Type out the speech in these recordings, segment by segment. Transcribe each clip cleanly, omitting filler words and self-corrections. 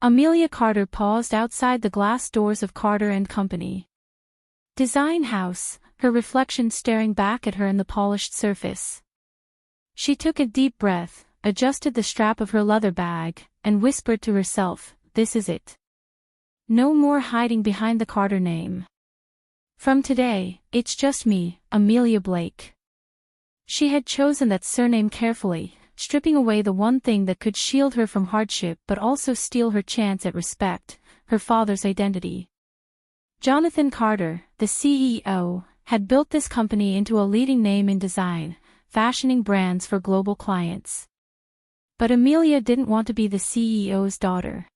Amelia Carter paused outside the glass doors of Carter and Company Design House, her reflection staring back at her in the polished surface. She took a deep breath, adjusted the strap of her leather bag, and whispered to herself, "This is it. No more hiding behind the Carter name. From today, it's just me, Amelia Blake." She had chosen that surname carefully, stripping away the one thing that could shield her from hardship but also steal her chance at respect, her father's identity. Jonathan Carter, the CEO, had built this company into a leading name in design, fashioning brands for global clients. But Amelia didn't want to be the CEO's daughter.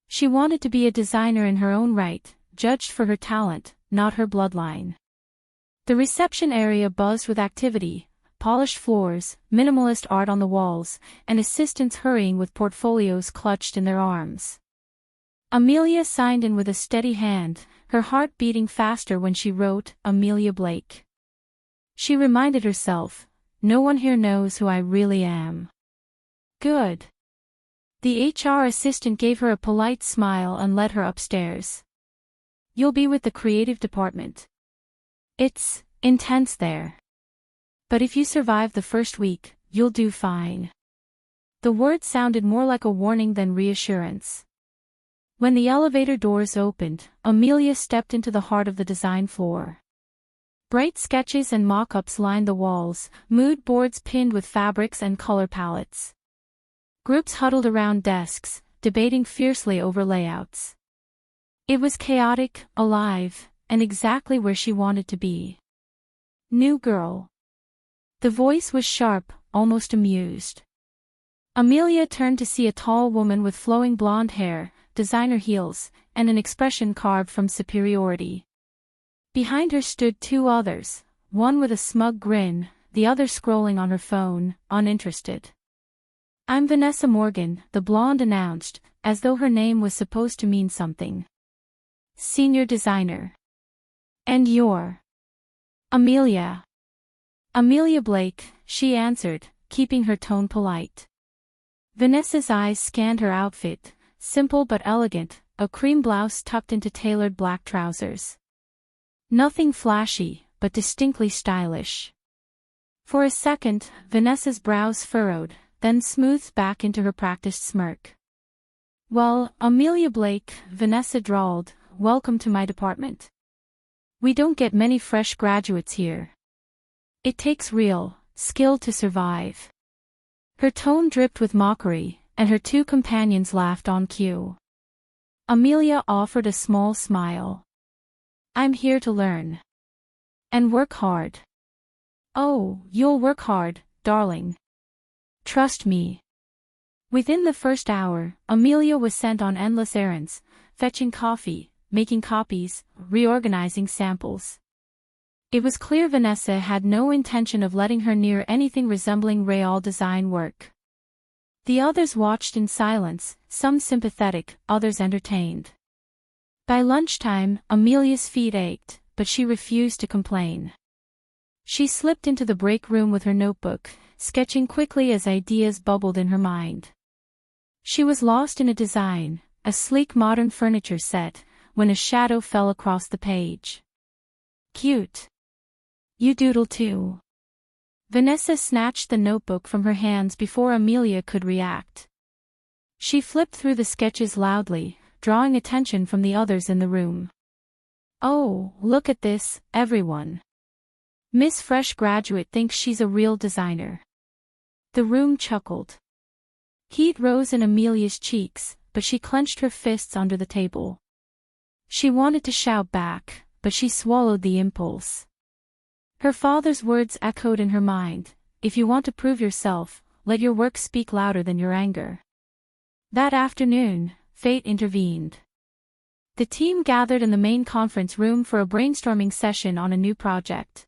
She wanted to be a designer in her own right, judged for her talent, not her bloodline. The reception area buzzed with activity, polished floors, minimalist art on the walls, and assistants hurrying with portfolios clutched in their arms. Amelia signed in with a steady hand, her heart beating faster when she wrote, "Amelia Blake." She reminded herself, "No one here knows who I really am." Good. The HR assistant gave her a polite smile and led her upstairs. "You'll be with the creative department. It's intense there. But if you survive the first week, you'll do fine." The words sounded more like a warning than reassurance. When the elevator doors opened, Amelia stepped into the heart of the design floor. Bright sketches and mock-ups lined the walls, mood boards pinned with fabrics and color palettes. Groups huddled around desks, debating fiercely over layouts. It was chaotic, alive, and exactly where she wanted to be. "New girl." The voice was sharp, almost amused. Amelia turned to see a tall woman with flowing blonde hair, designer heels, and an expression carved from superiority. Behind her stood two others, one with a smug grin, the other scrolling on her phone, uninterested. "I'm Vanessa Morgan," the blonde announced, as though her name was supposed to mean something. "Senior designer." "And you're?" "Amelia." "Amelia Blake," she answered, keeping her tone polite. Vanessa's eyes scanned her outfit, simple but elegant, a cream blouse tucked into tailored black trousers. Nothing flashy, but distinctly stylish. For a second, Vanessa's brows furrowed, then smoothed back into her practiced smirk. "Well, Amelia Blake," Vanessa drawled, "welcome to my department. We don't get many fresh graduates here. It takes real skill to survive." Her tone dripped with mockery, and her two companions laughed on cue. Amelia offered a small smile. "I'm here to learn. And work hard." "Oh, you'll work hard, darling. Trust me." Within the first hour, Amelia was sent on endless errands, fetching coffee, making copies, reorganizing samples. It was clear Vanessa had no intention of letting her near anything resembling real design work. The others watched in silence, some sympathetic, others entertained. By lunchtime, Amelia's feet ached, but she refused to complain. She slipped into the break room with her notebook, sketching quickly as ideas bubbled in her mind. She was lost in a design, a sleek modern furniture set, when a shadow fell across the page. "Cute. You doodle too." Vanessa snatched the notebook from her hands before Amelia could react. She flipped through the sketches loudly, drawing attention from the others in the room. "Oh, look at this, everyone. Miss Fresh Graduate thinks she's a real designer." The room chuckled. Heat rose in Amelia's cheeks, but she clenched her fists under the table. She wanted to shout back, but she swallowed the impulse. Her father's words echoed in her mind, "If you want to prove yourself, let your work speak louder than your anger." That afternoon, fate intervened. The team gathered in the main conference room for a brainstorming session on a new project.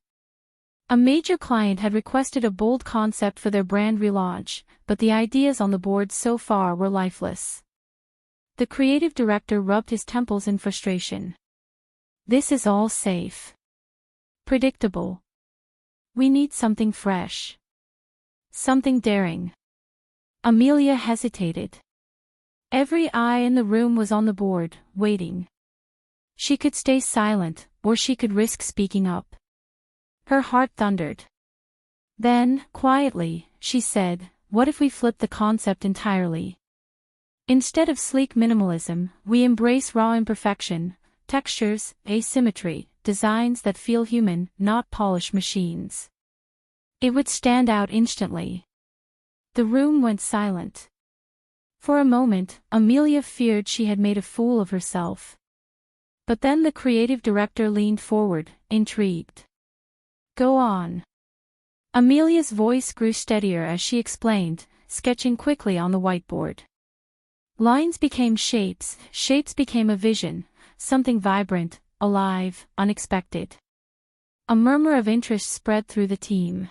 A major client had requested a bold concept for their brand relaunch, but the ideas on the board so far were lifeless. The creative director rubbed his temples in frustration. "This is all safe. Predictable. We need something fresh. Something daring." Amelia hesitated. Every eye in the room was on the board, waiting. She could stay silent, or she could risk speaking up. Her heart thundered. Then, quietly, she said, "What if we flip the concept entirely? Instead of sleek minimalism, we embrace raw imperfection, textures, asymmetry, designs that feel human, not polished machines." It would stand out instantly. The room went silent. For a moment, Amelia feared she had made a fool of herself. But then the creative director leaned forward, intrigued. "Go on." Amelia's voice grew steadier as she explained, sketching quickly on the whiteboard. Lines became shapes, shapes became a vision, something vibrant, alive, unexpected. A murmur of interest spread through the team.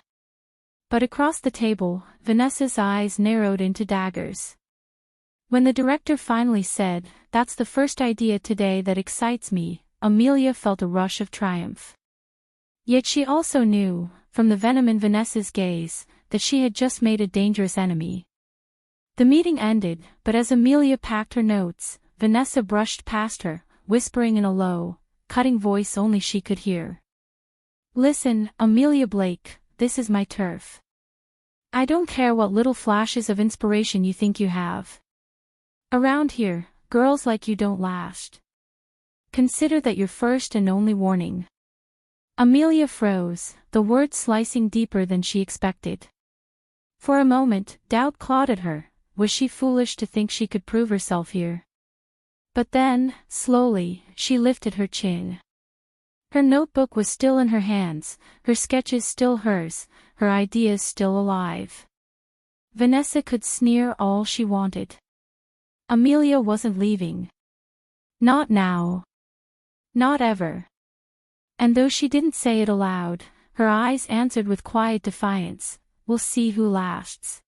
But across the table, Vanessa's eyes narrowed into daggers. When the director finally said, "That's the first idea today that excites me," Amelia felt a rush of triumph. Yet she also knew, from the venom in Vanessa's gaze, that she had just made a dangerous enemy. The meeting ended, but as Amelia packed her notes, Vanessa brushed past her, whispering in a low, cutting voice only she could hear. "Listen, Amelia Blake, this is my turf. I don't care what little flashes of inspiration you think you have. Around here, girls like you don't last. Consider that your first and only warning." Amelia froze, the words slicing deeper than she expected. For a moment, doubt clawed at her. Was she foolish to think she could prove herself here? But then, slowly, she lifted her chin. Her notebook was still in her hands, her sketches still hers, her ideas still alive. Vanessa could sneer all she wanted. Amelia wasn't leaving. Not now. Not ever. And though she didn't say it aloud, her eyes answered with quiet defiance, "We'll see who lasts."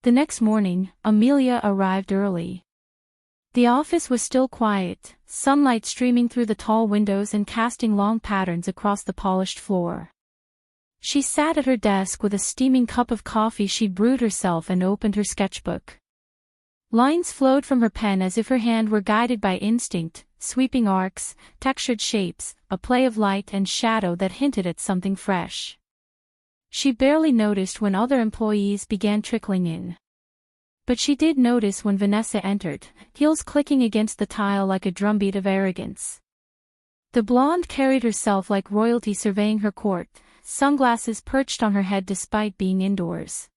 The next morning, Amelia arrived early. The office was still quiet, sunlight streaming through the tall windows and casting long patterns across the polished floor. She sat at her desk with a steaming cup of coffee she'd brewed herself and opened her sketchbook. Lines flowed from her pen as if her hand were guided by instinct, sweeping arcs, textured shapes, a play of light and shadow that hinted at something fresh. She barely noticed when other employees began trickling in. But she did notice when Vanessa entered, heels clicking against the tile like a drumbeat of arrogance. The blonde carried herself like royalty surveying her court, sunglasses perched on her head despite being indoors.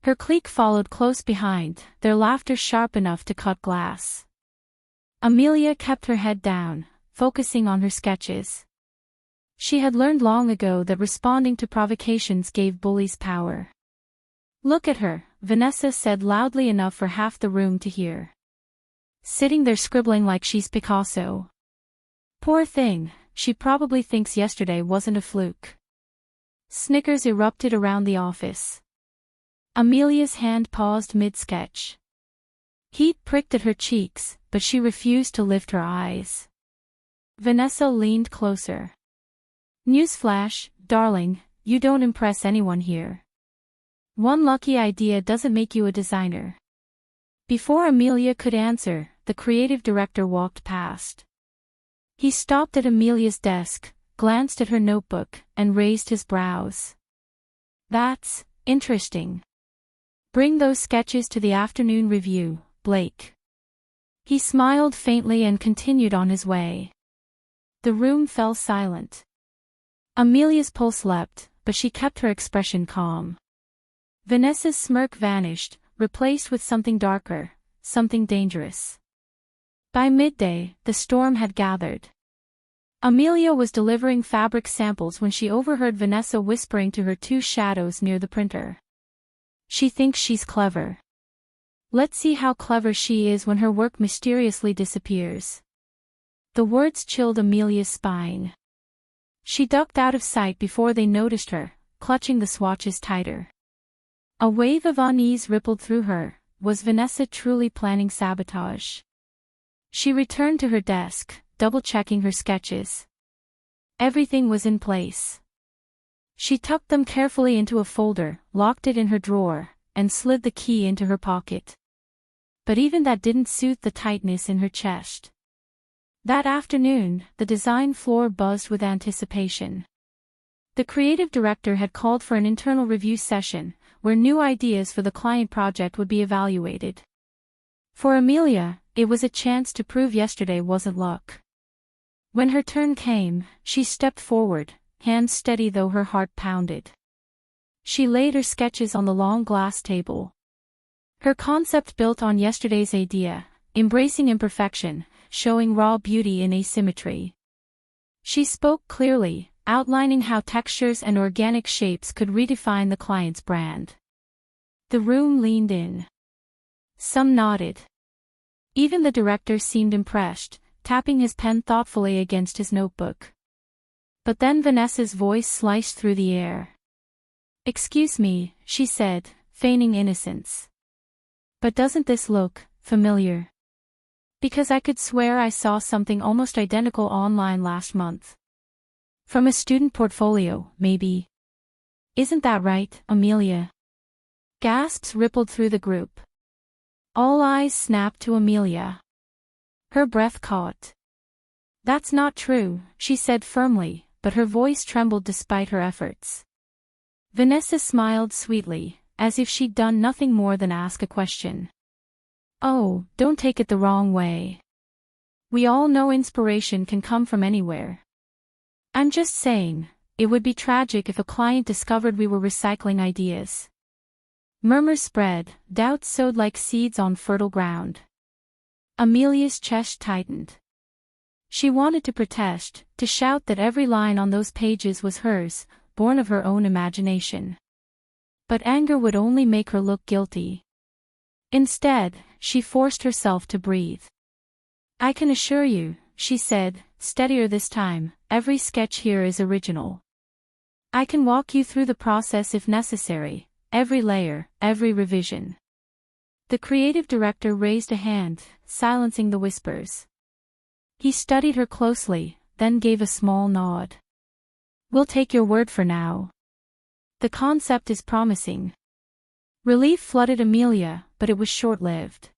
Her clique followed close behind, their laughter sharp enough to cut glass. Amelia kept her head down, focusing on her sketches. She had learned long ago that responding to provocations gave bullies power. "Look at her," Vanessa said loudly enough for half the room to hear. "Sitting there scribbling like she's Picasso. Poor thing, she probably thinks yesterday wasn't a fluke." Snickers erupted around the office. Amelia's hand paused mid-sketch. Heat pricked at her cheeks, but she refused to lift her eyes. Vanessa leaned closer. "Newsflash, darling, you don't impress anyone here. One lucky idea doesn't make you a designer." Before Amelia could answer, the creative director walked past. He stopped at Amelia's desk, glanced at her notebook, and raised his brows. "That's interesting. Bring those sketches to the afternoon review, Blake." He smiled faintly and continued on his way. The room fell silent. Amelia's pulse leapt, but she kept her expression calm. Vanessa's smirk vanished, replaced with something darker, something dangerous. By midday, the storm had gathered. Amelia was delivering fabric samples when she overheard Vanessa whispering to her two shadows near the printer. "She thinks she's clever. Let's see how clever she is when her work mysteriously disappears." The words chilled Amelia's spine. She ducked out of sight before they noticed her, clutching the swatches tighter. A wave of unease rippled through her. Was Vanessa truly planning sabotage? She returned to her desk, double-checking her sketches. Everything was in place. She tucked them carefully into a folder, locked it in her drawer, and slid the key into her pocket. But even that didn't suit the tightness in her chest. That afternoon, the design floor buzzed with anticipation. The creative director had called for an internal review session, where new ideas for the client project would be evaluated. For Amelia, it was a chance to prove yesterday wasn't luck. When her turn came, she stepped forward, hands steady though her heart pounded. She laid her sketches on the long glass table. Her concept built on yesterday's idea, embracing imperfection, showing raw beauty in asymmetry. She spoke clearly, outlining how textures and organic shapes could redefine the client's brand. The room leaned in. Some nodded. Even the director seemed impressed, tapping his pen thoughtfully against his notebook. But then Vanessa's voice sliced through the air. "Excuse me," she said, feigning innocence. "But doesn't this look familiar? Because I could swear I saw something almost identical online last month. From a student portfolio, maybe. Isn't that right, Amelia?" Gasps rippled through the group. All eyes snapped to Amelia. Her breath caught. "That's not true," she said firmly, but her voice trembled despite her efforts. Vanessa smiled sweetly, as if she'd done nothing more than ask a question. "Oh, don't take it the wrong way. We all know inspiration can come from anywhere. I'm just saying, it would be tragic if a client discovered we were recycling ideas." Murmurs spread, doubts sowed like seeds on fertile ground. Amelia's chest tightened. She wanted to protest, to shout that every line on those pages was hers, born of her own imagination. But anger would only make her look guilty. Instead, she forced herself to breathe. "I can assure you," she said, steadier this time, "every sketch here is original. I can walk you through the process if necessary, every layer, every revision." The creative director raised a hand, silencing the whispers. He studied her closely, then gave a small nod. "We'll take your word for now. The concept is promising." Relief flooded Amelia, but it was short-lived.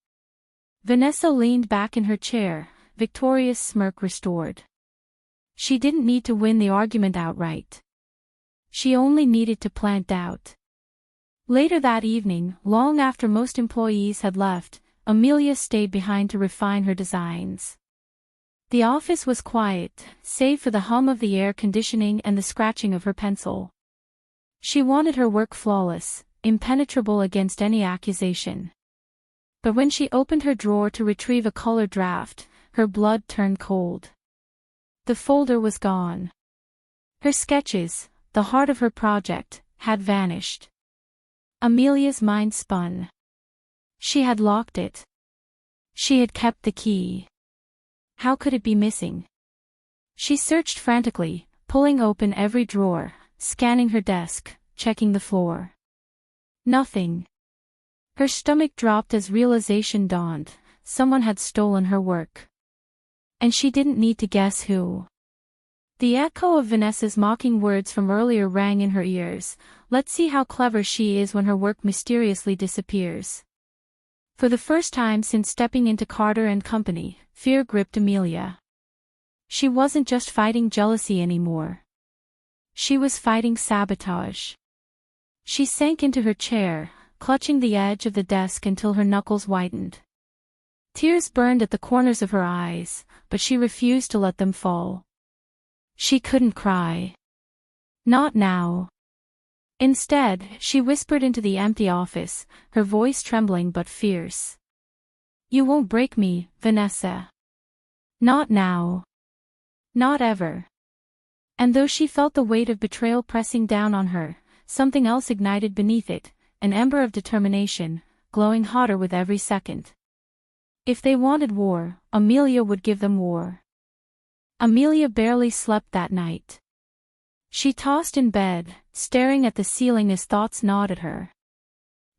Vanessa leaned back in her chair, victorious smirk restored. She didn't need to win the argument outright. She only needed to plant doubt. Later that evening, long after most employees had left, Amelia stayed behind to refine her designs. The office was quiet, save for the hum of the air conditioning and the scratching of her pencil. She wanted her work flawless, impenetrable against any accusation. But when she opened her drawer to retrieve a color draft, her blood turned cold. The folder was gone. Her sketches, the heart of her project, had vanished. Amelia's mind spun. She had locked it. She had kept the key. How could it be missing? She searched frantically, pulling open every drawer, scanning her desk, checking the floor. Nothing. Her stomach dropped as realization dawned. Someone had stolen her work. And she didn't need to guess who. The echo of Vanessa's mocking words from earlier rang in her ears. "Let's see how clever she is when her work mysteriously disappears." For the first time since stepping into Carter and Company, fear gripped Amelia. She wasn't just fighting jealousy anymore. She was fighting sabotage. She sank into her chair, clutching the edge of the desk until her knuckles whitened. Tears burned at the corners of her eyes, but she refused to let them fall. She couldn't cry. Not now. Instead, she whispered into the empty office, her voice trembling but fierce. "You won't break me, Vanessa. Not now. Not ever." And though she felt the weight of betrayal pressing down on her, something else ignited beneath it, an ember of determination, glowing hotter with every second. If they wanted war, Amelia would give them war. Amelia barely slept that night. She tossed in bed, staring at the ceiling as thoughts gnawed at her.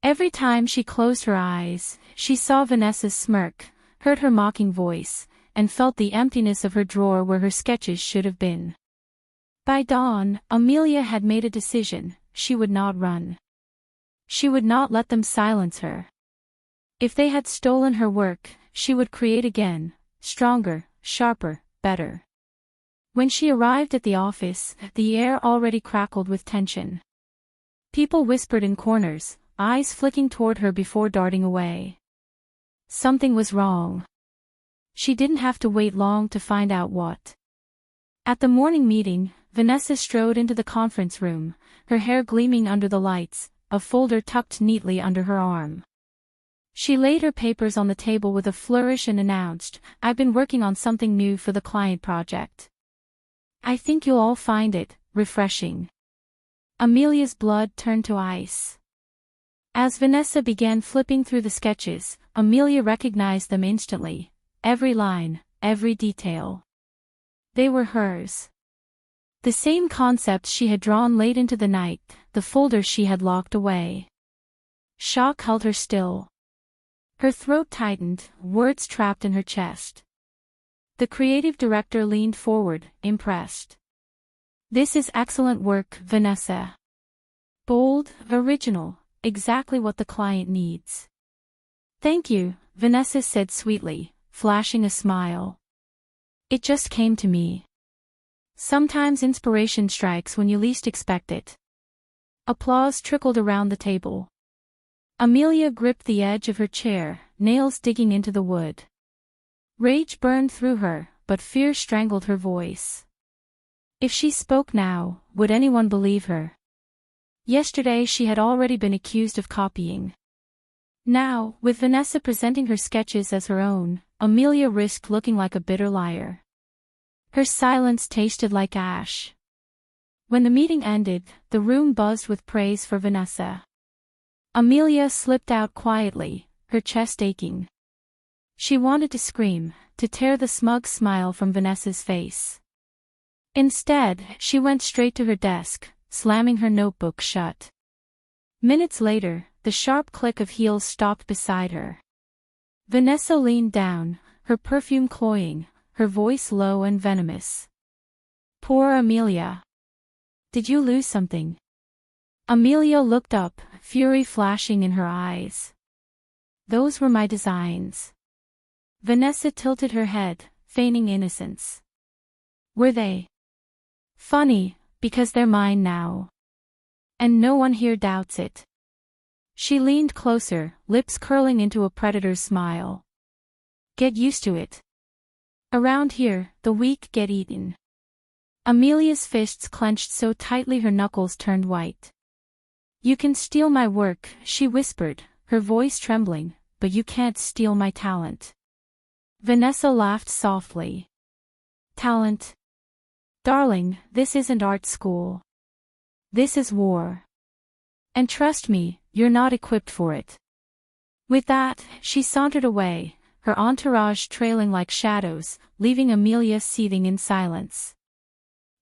Every time she closed her eyes, she saw Vanessa's smirk, heard her mocking voice, and felt the emptiness of her drawer where her sketches should have been. By dawn, Amelia had made a decision: she would not run. She would not let them silence her. If they had stolen her work, she would create again, stronger, sharper, better. When she arrived at the office, the air already crackled with tension. People whispered in corners, eyes flicking toward her before darting away. Something was wrong. She didn't have to wait long to find out what. At the morning meeting, Vanessa strode into the conference room, her hair gleaming under the lights, a folder tucked neatly under her arm. She laid her papers on the table with a flourish and announced, "I've been working on something new for the client project. I think you'll all find it refreshing." Amelia's blood turned to ice. As Vanessa began flipping through the sketches, Amelia recognized them instantly, every line, every detail. They were hers. The same concepts she had drawn late into the night, the folder she had locked away. Shock held her still. Her throat tightened, words trapped in her chest. The creative director leaned forward, impressed. "This is excellent work, Vanessa. Bold, original, exactly what the client needs." "Thank you," Vanessa said sweetly, flashing a smile. "It just came to me. Sometimes inspiration strikes when you least expect it." Applause trickled around the table. Amelia gripped the edge of her chair, nails digging into the wood. Rage burned through her, but fear strangled her voice. If she spoke now, would anyone believe her? Yesterday she had already been accused of copying. Now, with Vanessa presenting her sketches as her own, Amelia risked looking like a bitter liar. Her silence tasted like ash. When the meeting ended, the room buzzed with praise for Vanessa. Amelia slipped out quietly, her chest aching. She wanted to scream, to tear the smug smile from Vanessa's face. Instead, she went straight to her desk, slamming her notebook shut. Minutes later, the sharp click of heels stopped beside her. Vanessa leaned down, her perfume cloying, her voice low and venomous. "Poor Amelia. Did you lose something?" Amelia looked up, fury flashing in her eyes. "Those were my designs." Vanessa tilted her head, feigning innocence. "Were they?" "Funny, because they're mine now. And no one here doubts it." She leaned closer, lips curling into a predator's smile. "Get used to it. Around here, the weak get eaten." Amelia's fists clenched so tightly her knuckles turned white. "You can steal my work," she whispered, her voice trembling, "but you can't steal my talent." Vanessa laughed softly. "Talent? Darling, this isn't art school. This is war. And trust me, you're not equipped for it." With that, she sauntered away, her entourage trailing like shadows, leaving Amelia seething in silence.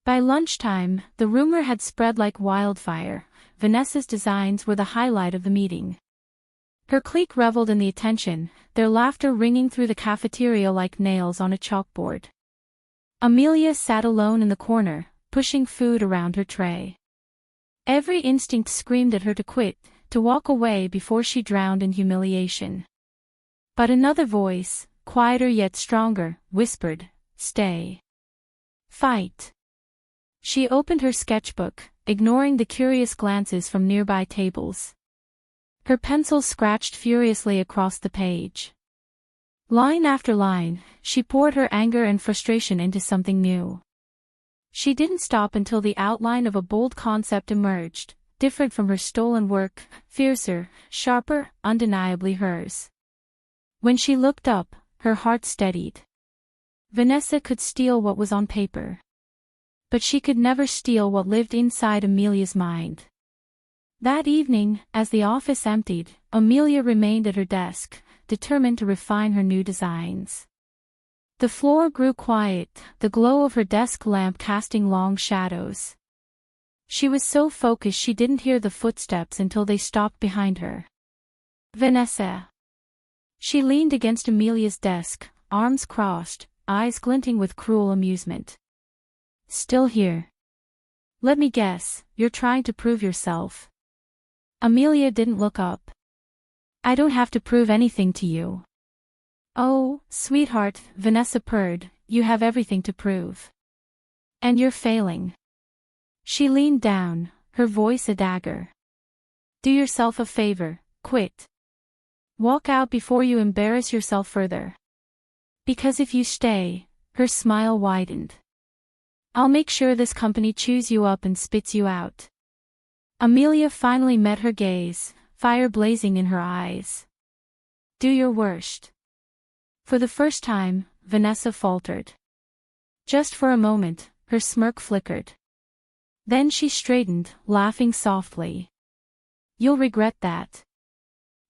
By lunchtime, the rumor had spread like wildfire. Vanessa's designs were the highlight of the meeting. Her clique reveled in the attention, their laughter ringing through the cafeteria like nails on a chalkboard. Amelia sat alone in the corner, pushing food around her tray. Every instinct screamed at her to quit, to walk away before she drowned in humiliation. But another voice, quieter yet stronger, whispered, "Stay. Fight." She opened her sketchbook, ignoring the curious glances from nearby tables. Her pencil scratched furiously across the page. Line after line, she poured her anger and frustration into something new. She didn't stop until the outline of a bold concept emerged, different from her stolen work, fiercer, sharper, undeniably hers. When she looked up, her heart steadied. Vanessa could steal what was on paper. But she could never steal what lived inside Amelia's mind. That evening, as the office emptied, Amelia remained at her desk, determined to refine her new designs. The floor grew quiet, the glow of her desk lamp casting long shadows. She was so focused she didn't hear the footsteps until they stopped behind her. "Vanessa." She leaned against Amelia's desk, arms crossed, eyes glinting with cruel amusement. "Still here? Let me guess, you're trying to prove yourself." Amelia didn't look up. I don't have to prove anything to you. Oh, sweetheart, Vanessa purred, you have everything to prove. And you're failing. She leaned down, her voice a dagger. Do yourself a favor, quit. Walk out before you embarrass yourself further. Because if you stay, her smile widened. I'll make sure this company chews you up and spits you out. Amelia finally met her gaze, fire blazing in her eyes. Do your worst. For the first time, Vanessa faltered. Just for a moment, her smirk flickered. Then she straightened, laughing softly. You'll regret that.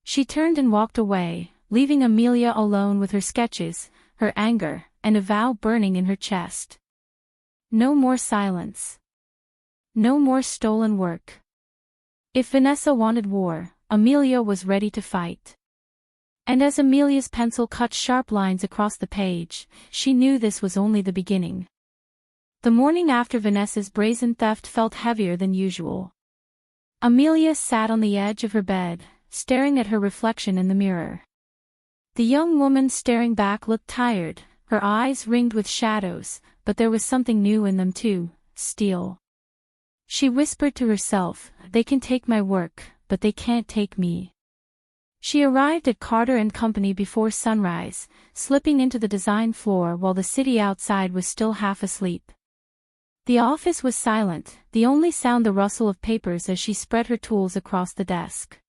She turned and walked away, leaving Amelia alone with her sketches, her anger, and a vow burning in her chest. No more silence. No more stolen work. If Vanessa wanted war, Amelia was ready to fight. And as Amelia's pencil cut sharp lines across the page, she knew this was only the beginning. The morning after Vanessa's brazen theft felt heavier than usual. Amelia sat on the edge of her bed, staring at her reflection in the mirror. The young woman staring back looked tired, her eyes ringed with shadows, but there was something new in them too, steel. She whispered to herself, they can take my work, but they can't take me. She arrived at Carter and Company before sunrise, slipping into the design floor while the city outside was still half asleep. The office was silent, the only sound the rustle of papers as she spread her tools across the desk.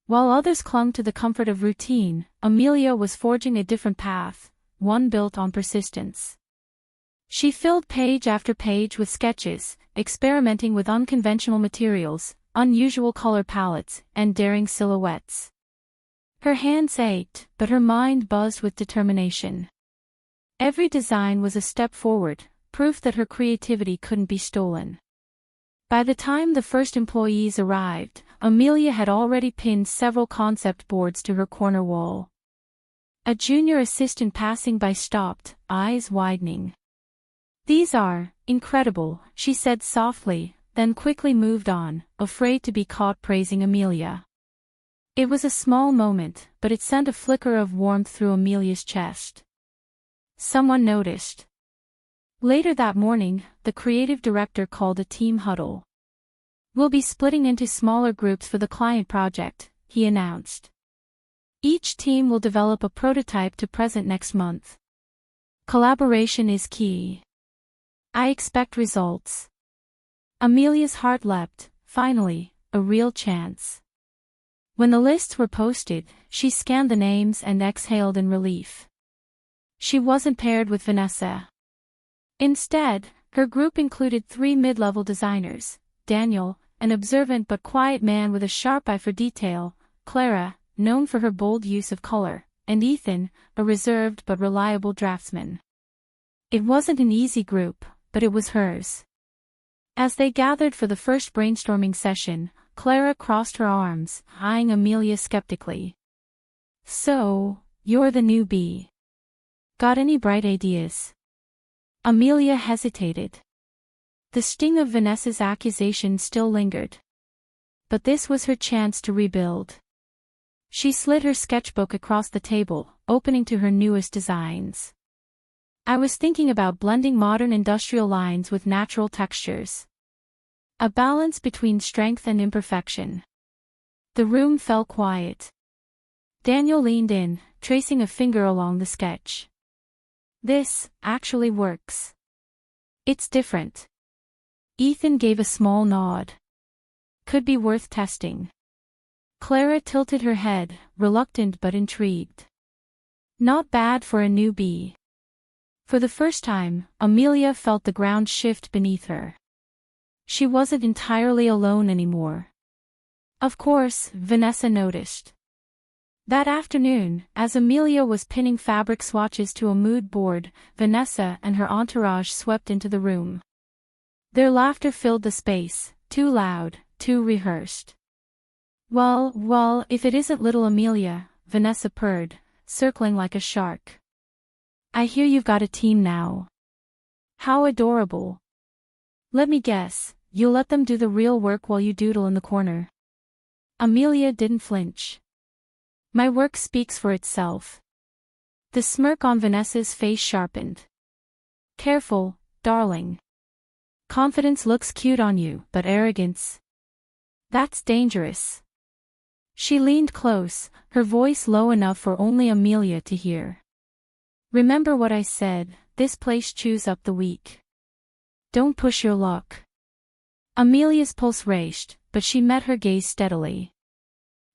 While others clung to the comfort of routine, Amelia was forging a different path, one built on persistence. She filled page after page with sketches, experimenting with unconventional materials, unusual color palettes, and daring silhouettes. Her hands ached, but her mind buzzed with determination. Every design was a step forward, proof that her creativity couldn't be stolen. By the time the first employees arrived, Amelia had already pinned several concept boards to her corner wall. A junior assistant passing by stopped, eyes widening. These are incredible, she said softly, then quickly moved on, afraid to be caught praising Amelia. It was a small moment, but it sent a flicker of warmth through Amelia's chest. Someone noticed. Later that morning, the creative director called a team huddle. We'll be splitting into smaller groups for the client project, he announced. Each team will develop a prototype to present next month. Collaboration is key. I expect results. Amelia's heart leapt, finally, a real chance. When the lists were posted, she scanned the names and exhaled in relief. She wasn't paired with Vanessa. Instead, her group included 3 mid-level designers, Daniel, an observant but quiet man with a sharp eye for detail, Clara, known for her bold use of color, and Ethan, a reserved but reliable draftsman. It wasn't an easy group, but it was hers. As they gathered for the first brainstorming session, Clara crossed her arms, eyeing Amelia skeptically. So, you're the newbie. Got any bright ideas? Amelia hesitated. The sting of Vanessa's accusation still lingered. But this was her chance to rebuild. She slid her sketchbook across the table, opening to her newest designs. I was thinking about blending modern industrial lines with natural textures. A balance between strength and imperfection. The room fell quiet. Daniel leaned in, tracing a finger along the sketch. This actually works. It's different. Ethan gave a small nod. Could be worth testing. Clara tilted her head, reluctant but intrigued. Not bad for a newbie. For the first time, Amelia felt the ground shift beneath her. She wasn't entirely alone anymore. Of course, Vanessa noticed. That afternoon, as Amelia was pinning fabric swatches to a mood board, Vanessa and her entourage swept into the room. Their laughter filled the space, too loud, too rehearsed. Well, if it isn't little Amelia, Vanessa purred, circling like a shark. I hear you've got a team now. How adorable. Let me guess, you'll let them do the real work while you doodle in the corner. Amelia didn't flinch. My work speaks for itself. The smirk on Vanessa's face sharpened. Careful, darling. Confidence looks cute on you, but arrogance? That's dangerous. She leaned close, her voice low enough for only Amelia to hear. Remember what I said, this place chews up the weak. Don't push your luck. Amelia's pulse raced, but she met her gaze steadily.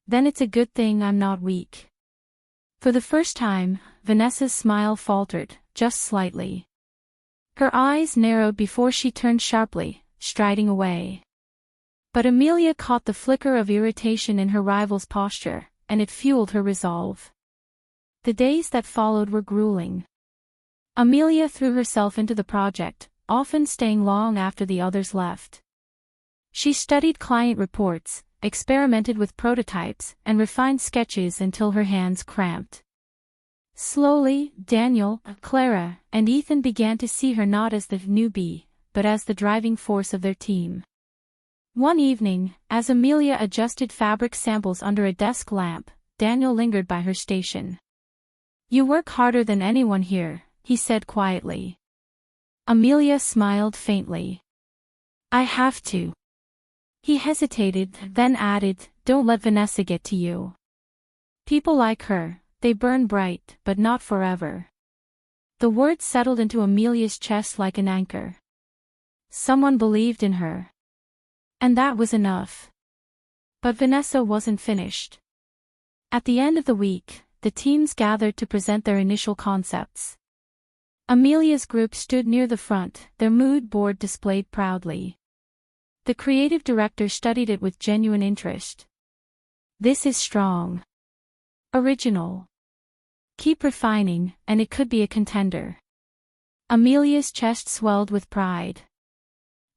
Then it's a good thing I'm not weak. For the first time, Vanessa's smile faltered, just slightly. Her eyes narrowed before she turned sharply, striding away. But Amelia caught the flicker of irritation in her rival's posture, and it fueled her resolve. The days that followed were grueling. Amelia threw herself into the project, often staying long after the others left. She studied client reports, experimented with prototypes, and refined sketches until her hands cramped. Slowly, Daniel, Clara, and Ethan began to see her not as the newbie, but as the driving force of their team. One evening, as Amelia adjusted fabric samples under a desk lamp, Daniel lingered by her station. You work harder than anyone here, he said quietly. Amelia smiled faintly. I have to. He hesitated, then added, don't let Vanessa get to you. People like her, they burn bright, but not forever. The words settled into Amelia's chest like an anchor. Someone believed in her. And that was enough. But Vanessa wasn't finished. At the end of the week, the teams gathered to present their initial concepts. Amelia's group stood near the front, their mood board displayed proudly. The creative director studied it with genuine interest. This is strong. Original. Keep refining, and it could be a contender. Amelia's chest swelled with pride.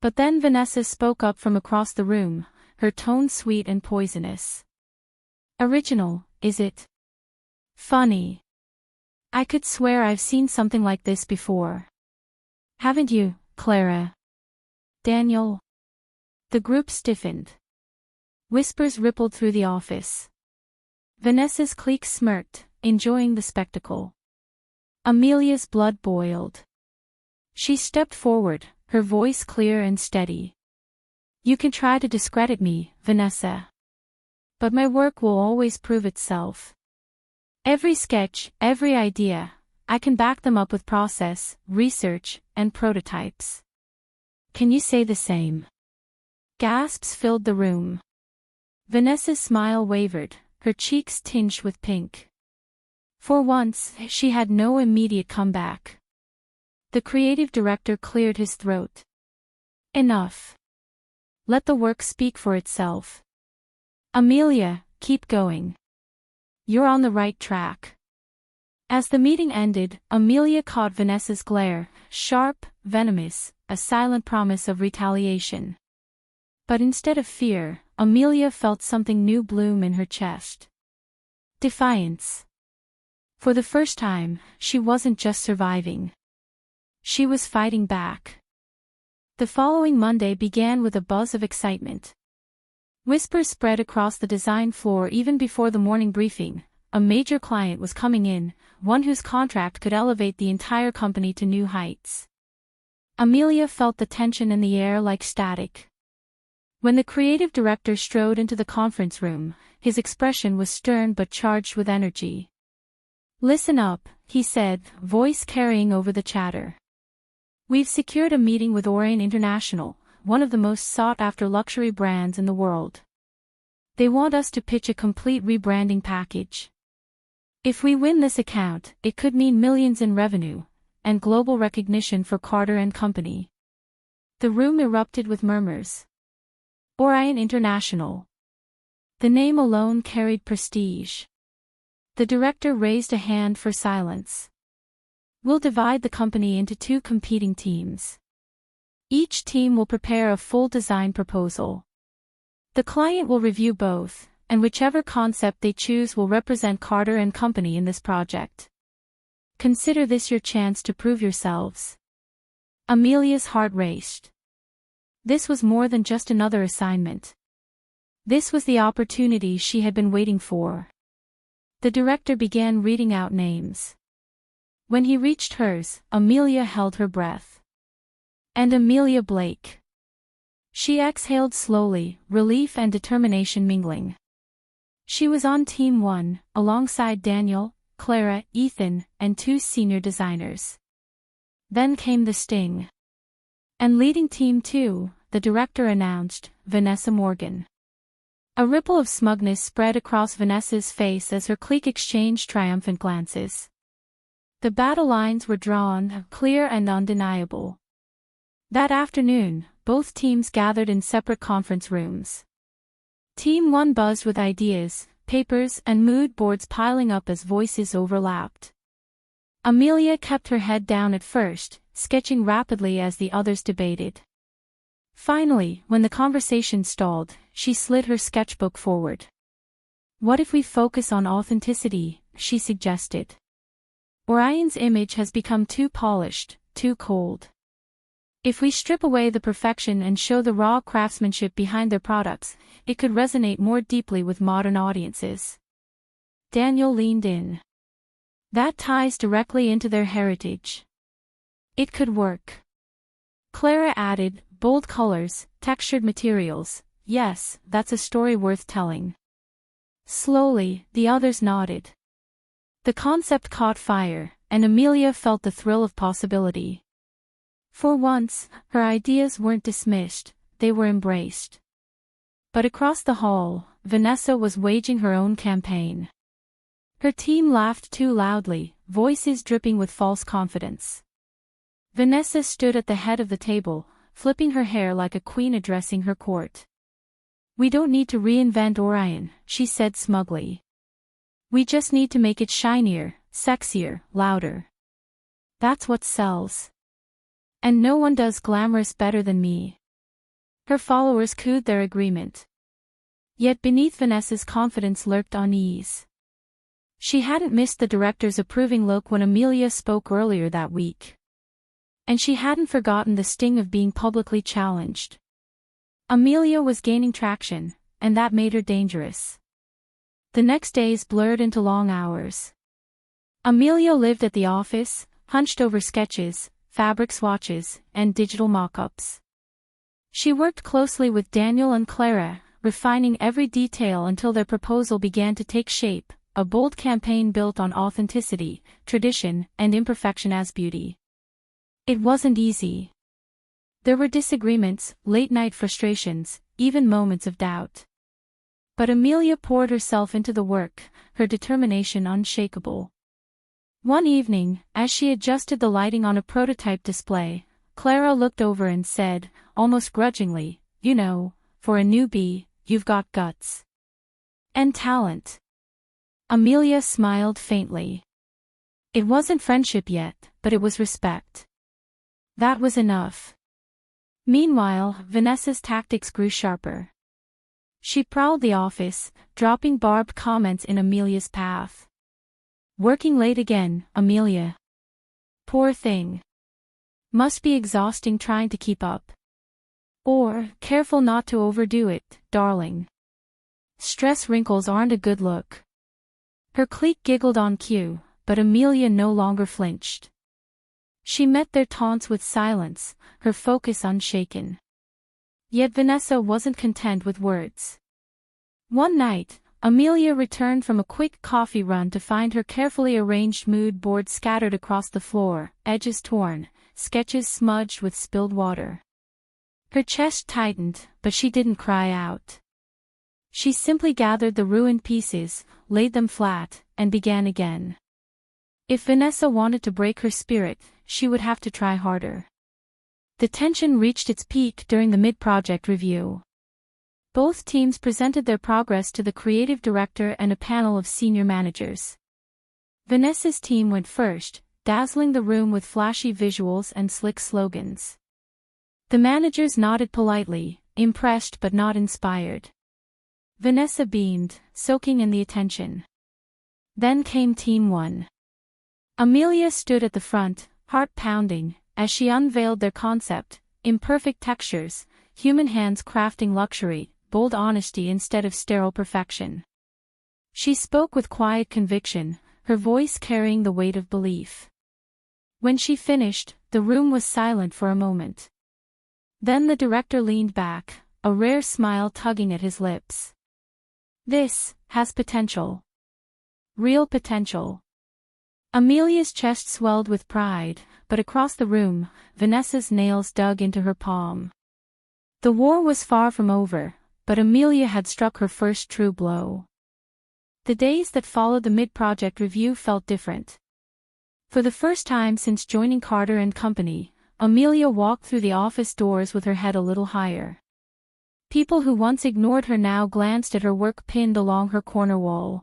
But then Vanessa spoke up from across the room, her tone sweet and poisonous. Original, is it? Funny. I could swear I've seen something like this before. Haven't you, Clara? Daniel? The group stiffened. Whispers rippled through the office. Vanessa's clique smirked, enjoying the spectacle. Amelia's blood boiled. She stepped forward, her voice clear and steady. You can try to discredit me, Vanessa. But my work will always prove itself. Every sketch, every idea, I can back them up with process, research, and prototypes. Can you say the same? Gasps filled the room. Vanessa's smile wavered, her cheeks tinged with pink. For once, she had no immediate comeback. The creative director cleared his throat. Enough. Let the work speak for itself. Amelia, keep going. You're on the right track. As the meeting ended, Amelia caught Vanessa's glare, sharp, venomous, a silent promise of retaliation. But instead of fear, Amelia felt something new bloom in her chest. Defiance. For the first time, she wasn't just surviving. She was fighting back. The following Monday began with a buzz of excitement. Whispers spread across the design floor even before the morning briefing. A major client was coming in, one whose contract could elevate the entire company to new heights. Amelia felt the tension in the air like static. When the creative director strode into the conference room, his expression was stern but charged with energy. Listen up, he said, voice carrying over the chatter. We've secured a meeting with Orion International, one of the most sought-after luxury brands in the world. They want us to pitch a complete rebranding package. If we win this account, it could mean millions in revenue, and global recognition for Carter & Company. The room erupted with murmurs. Orion International. The name alone carried prestige. The director raised a hand for silence. We'll divide the company into two competing teams. Each team will prepare a full design proposal. The client will review both, and whichever concept they choose will represent Carter & Company in this project. Consider this your chance to prove yourselves. Amelia's heart raced. This was more than just another assignment. This was the opportunity she had been waiting for. The director began reading out names. When he reached hers, Amelia held her breath. And Amelia Blake. She exhaled slowly, relief and determination mingling. She was on Team 1, alongside Daniel, Clara, Ethan, and 2 senior designers. Then came the sting. And leading Team 2, the director announced, Vanessa Morgan. A ripple of smugness spread across Vanessa's face as her clique exchanged triumphant glances. The battle lines were drawn, clear and undeniable. That afternoon, both teams gathered in separate conference rooms. Team 1 buzzed with ideas, papers and mood boards piling up as voices overlapped. Amelia kept her head down at first, sketching rapidly as the others debated. Finally, when the conversation stalled, she slid her sketchbook forward. "What if we focus on authenticity?" she suggested. "Orion's image has become too polished, too cold. If we strip away the perfection and show the raw craftsmanship behind their products, it could resonate more deeply with modern audiences." Daniel leaned in. "That ties directly into their heritage. It could work." Clara added, "Bold colors, textured materials, yes, that's a story worth telling." Slowly, the others nodded. The concept caught fire, and Amelia felt the thrill of possibility. For once, her ideas weren't dismissed, they were embraced. But across the hall, Vanessa was waging her own campaign. Her team laughed too loudly, voices dripping with false confidence. Vanessa stood at the head of the table, flipping her hair like a queen addressing her court. "We don't need to reinvent Orion," she said smugly. "We just need to make it shinier, sexier, louder. That's what sells. And no one does glamorous better than me." Her followers cooed their agreement. Yet beneath Vanessa's confidence lurked unease. She hadn't missed the director's approving look when Amelia spoke earlier that week. And she hadn't forgotten the sting of being publicly challenged. Amelia was gaining traction, and that made her dangerous. The next days blurred into long hours. Amelia lived at the office, hunched over sketches, fabric swatches, and digital mock-ups. She worked closely with Daniel and Clara, refining every detail until their proposal began to take shape, a bold campaign built on authenticity, tradition, and imperfection as beauty. It wasn't easy. There were disagreements, late-night frustrations, even moments of doubt. But Amelia poured herself into the work, her determination unshakable. One evening, as she adjusted the lighting on a prototype display, Clara looked over and said, almost grudgingly, "You know, for a newbie, you've got guts. And talent." Amelia smiled faintly. It wasn't friendship yet, but it was respect. That was enough. Meanwhile, Vanessa's tactics grew sharper. She prowled the office, dropping barbed comments in Amelia's path. "Working late again, Amelia. Poor thing. Must be exhausting trying to keep up. Or, careful not to overdo it, darling. Stress wrinkles aren't a good look." Her clique giggled on cue, but Amelia no longer flinched. She met their taunts with silence, her focus unshaken. Yet Vanessa wasn't content with words. One night, Amelia returned from a quick coffee run to find her carefully arranged mood board scattered across the floor, edges torn, sketches smudged with spilled water. Her chest tightened, but she didn't cry out. She simply gathered the ruined pieces, laid them flat, and began again. If Vanessa wanted to break her spirit, she would have to try harder. The tension reached its peak during the mid-project review. Both teams presented their progress to the creative director and a panel of senior managers. Vanessa's team went first, dazzling the room with flashy visuals and slick slogans. The managers nodded politely, impressed but not inspired. Vanessa beamed, soaking in the attention. Then came Team 1. Amelia stood at the front, heart pounding, as she unveiled their concept: imperfect textures, human hands crafting luxury, bold honesty instead of sterile perfection. She spoke with quiet conviction, her voice carrying the weight of belief. When she finished, the room was silent for a moment. Then the director leaned back, a rare smile tugging at his lips. "This has potential. Real potential." Amelia's chest swelled with pride, but across the room, Vanessa's nails dug into her palm. The war was far from over, but Amelia had struck her first true blow. The days that followed the mid-project review felt different. For the first time since joining Carter and Company, Amelia walked through the office doors with her head a little higher. People who once ignored her now glanced at her work pinned along her corner wall.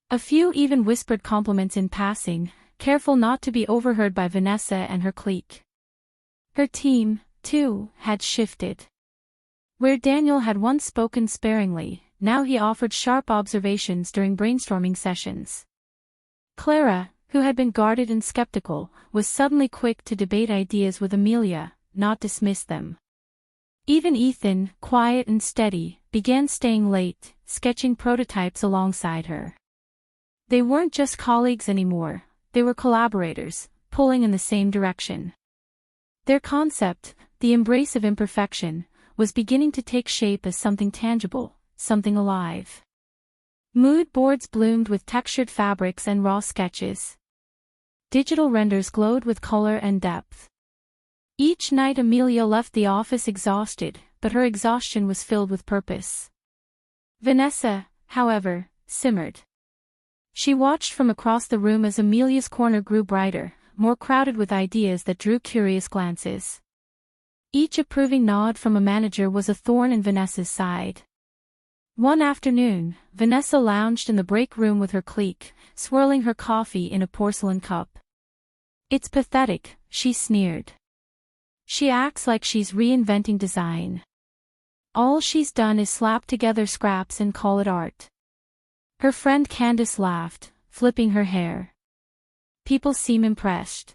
A few even whispered compliments in passing, careful not to be overheard by Vanessa and her clique. Her team, too, had shifted. Where Daniel had once spoken sparingly, now he offered sharp observations during brainstorming sessions. Clara, who had been guarded and skeptical, was suddenly quick to debate ideas with Amelia, not dismiss them. Even Ethan, quiet and steady, began staying late, sketching prototypes alongside her. They weren't just colleagues anymore, they were collaborators, pulling in the same direction. Their concept, the embrace of imperfection, was beginning to take shape as something tangible, something alive. Mood boards bloomed with textured fabrics and raw sketches. Digital renders glowed with color and depth. Each night Amelia left the office exhausted, but her exhaustion was filled with purpose. Vanessa, however, simmered. She watched from across the room as Amelia's corner grew brighter, more crowded with ideas that drew curious glances. Each approving nod from a manager was a thorn in Vanessa's side. One afternoon, Vanessa lounged in the break room with her clique, swirling her coffee in a porcelain cup. "It's pathetic," she sneered. "She acts like she's reinventing design. All she's done is slap together scraps and call it art." Her friend Candace laughed, flipping her hair. "People seem impressed."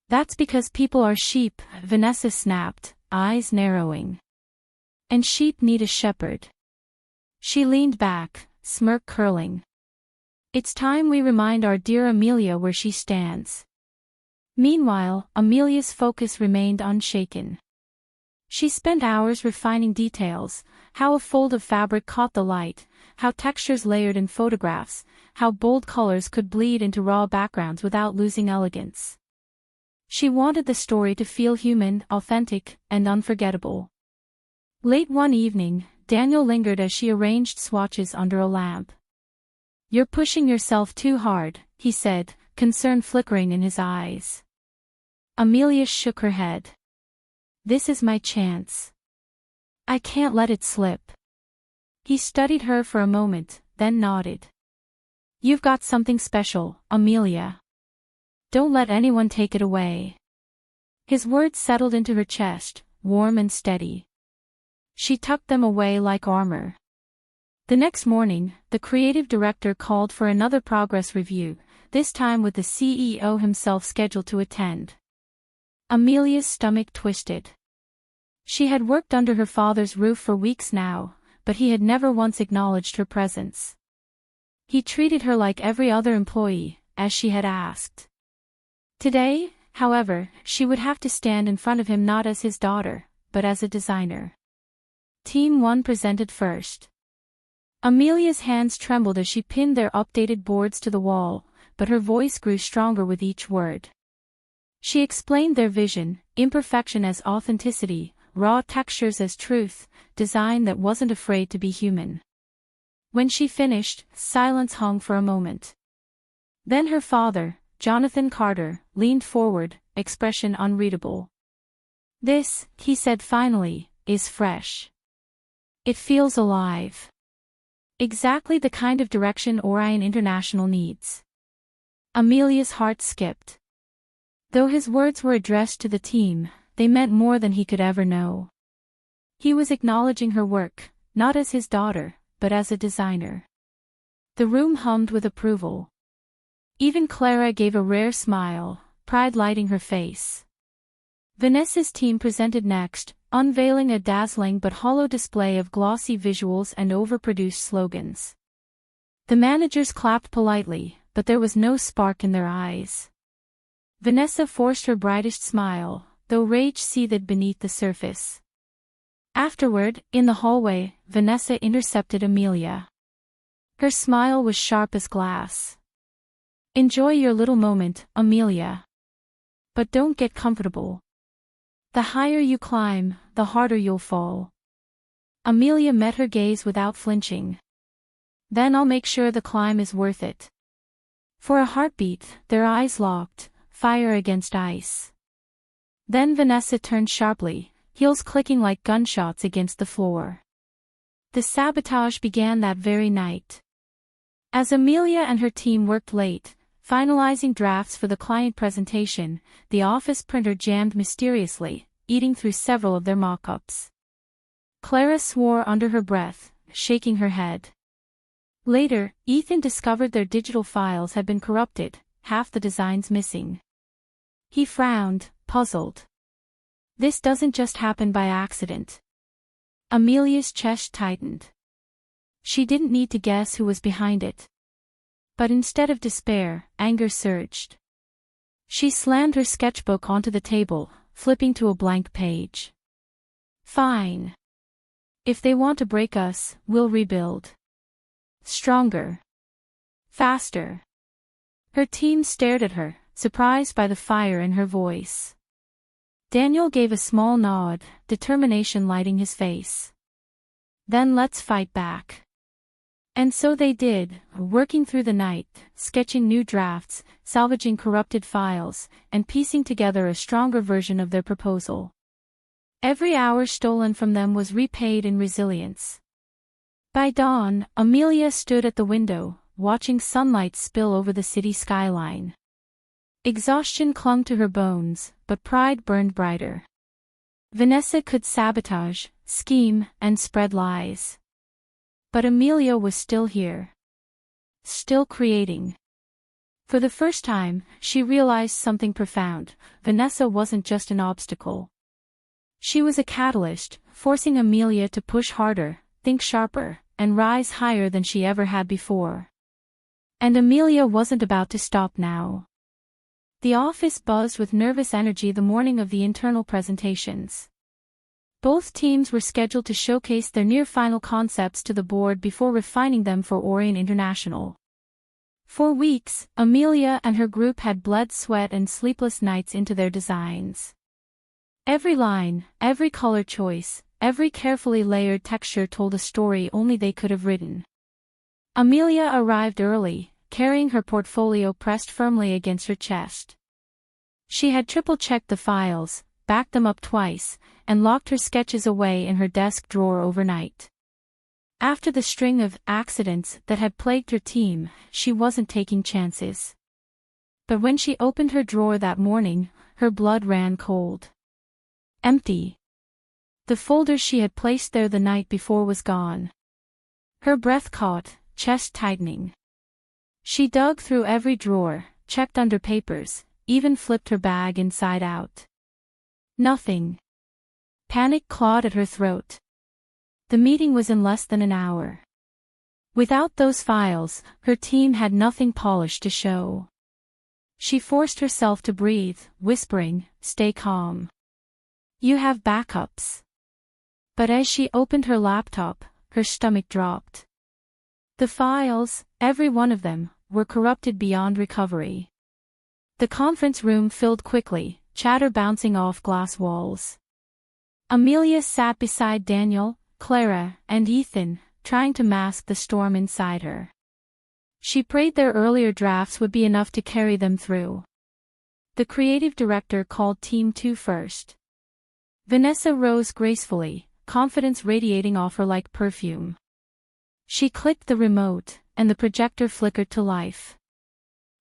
"That's because people are sheep," Vanessa snapped, eyes narrowing. "And sheep need a shepherd." She leaned back, smirk curling. "It's time we remind our dear Amelia where she stands." Meanwhile, Amelia's focus remained unshaken. She spent hours refining details, how a fold of fabric caught the light, how textures layered in photographs, how bold colors could bleed into raw backgrounds without losing elegance. She wanted the story to feel human, authentic, and unforgettable. Late one evening, Daniel lingered as she arranged swatches under a lamp. "You're pushing yourself too hard," he said, concern flickering in his eyes. Amelia shook her head. "This is my chance. I can't let it slip." He studied her for a moment, then nodded. "You've got something special, Amelia. Don't let anyone take it away." His words settled into her chest, warm and steady. She tucked them away like armor. The next morning, the creative director called for another progress review, this time with the CEO himself scheduled to attend. Amelia's stomach twisted. She had worked under her father's roof for weeks now, but he had never once acknowledged her presence. He treated her like every other employee, as she had asked. Today, however, she would have to stand in front of him not as his daughter, but as a designer. Team 1 presented first. Amelia's hands trembled as she pinned their updated boards to the wall, but her voice grew stronger with each word. She explained their vision, imperfection as authenticity, raw textures as truth, design that wasn't afraid to be human. When she finished, silence hung for a moment. Then her father, Jonathan Carter, leaned forward, expression unreadable. "This," he said finally, "is fresh. It feels alive. Exactly the kind of direction Orion International needs." Amelia's heart skipped. Though his words were addressed to the team, they meant more than he could ever know. He was acknowledging her work, not as his daughter, but as a designer. The room hummed with approval. Even Clara gave a rare smile, pride lighting her face. Vanessa's team presented next, unveiling a dazzling but hollow display of glossy visuals and overproduced slogans. The managers clapped politely, but there was no spark in their eyes. Vanessa forced her brightest smile, though rage seethed beneath the surface. Afterward, in the hallway, Vanessa intercepted Amelia. Her smile was sharp as glass. "Enjoy your little moment, Amelia. But don't get comfortable. The higher you climb, the harder you'll fall." Amelia met her gaze without flinching. "Then I'll make sure the climb is worth it." For a heartbeat, their eyes locked, fire against ice. Then Vanessa turned sharply, heels clicking like gunshots against the floor. The sabotage began that very night. As Amelia and her team worked late, finalizing drafts for the client presentation, the office printer jammed mysteriously, eating through several of their mock-ups. Clara swore under her breath, shaking her head. Later, Ethan discovered their digital files had been corrupted, half the designs missing. He frowned, puzzled. This doesn't just happen by accident. Amelia's chest tightened. She didn't need to guess who was behind it. But instead of despair, anger surged. She slammed her sketchbook onto the table, flipping to a blank page. "Fine. If they want to break us, we'll rebuild. Stronger. Faster." Her team stared at her, surprised by the fire in her voice. Daniel gave a small nod, determination lighting his face. "Then let's fight back." And so they did, working through the night, sketching new drafts, salvaging corrupted files, and piecing together a stronger version of their proposal. Every hour stolen from them was repaid in resilience. By dawn, Amelia stood at the window, watching sunlight spill over the city skyline. Exhaustion clung to her bones, but pride burned brighter. Vanessa could sabotage, scheme, and spread lies. But Amelia was still here. Still creating. For the first time, she realized something profound. Vanessa wasn't just an obstacle. She was a catalyst, forcing Amelia to push harder, think sharper, and rise higher than she ever had before. And Amelia wasn't about to stop now. The office buzzed with nervous energy the morning of the internal presentations. Both teams were scheduled to showcase their near-final concepts to the board before refining them for Orion International. For weeks, Amelia and her group had bled sweat and sleepless nights into their designs. Every line, every color choice, every carefully layered texture told a story only they could have written. Amelia arrived early, carrying her portfolio pressed firmly against her chest. She had triple-checked the files, backed them up twice, and locked her sketches away in her desk drawer overnight. After the string of accidents that had plagued her team, she wasn't taking chances. But when she opened her drawer that morning, her blood ran cold. Empty. The folder she had placed there the night before was gone. Her breath caught, chest tightening. She dug through every drawer, checked under papers, even flipped her bag inside out. Nothing. Panic clawed at her throat. The meeting was in less than an hour. Without those files, her team had nothing polished to show. She forced herself to breathe, whispering, "Stay calm. You have backups." But as she opened her laptop, her stomach dropped. The files, every one of them, were corrupted beyond recovery. The conference room filled quickly, chatter bouncing off glass walls. Amelia sat beside Daniel, Clara, and Ethan, trying to mask the storm inside her. She prayed their earlier drafts would be enough to carry them through. The creative director called Team 2 first. Vanessa rose gracefully, confidence radiating off her like perfume. She clicked the remote, and the projector flickered to life.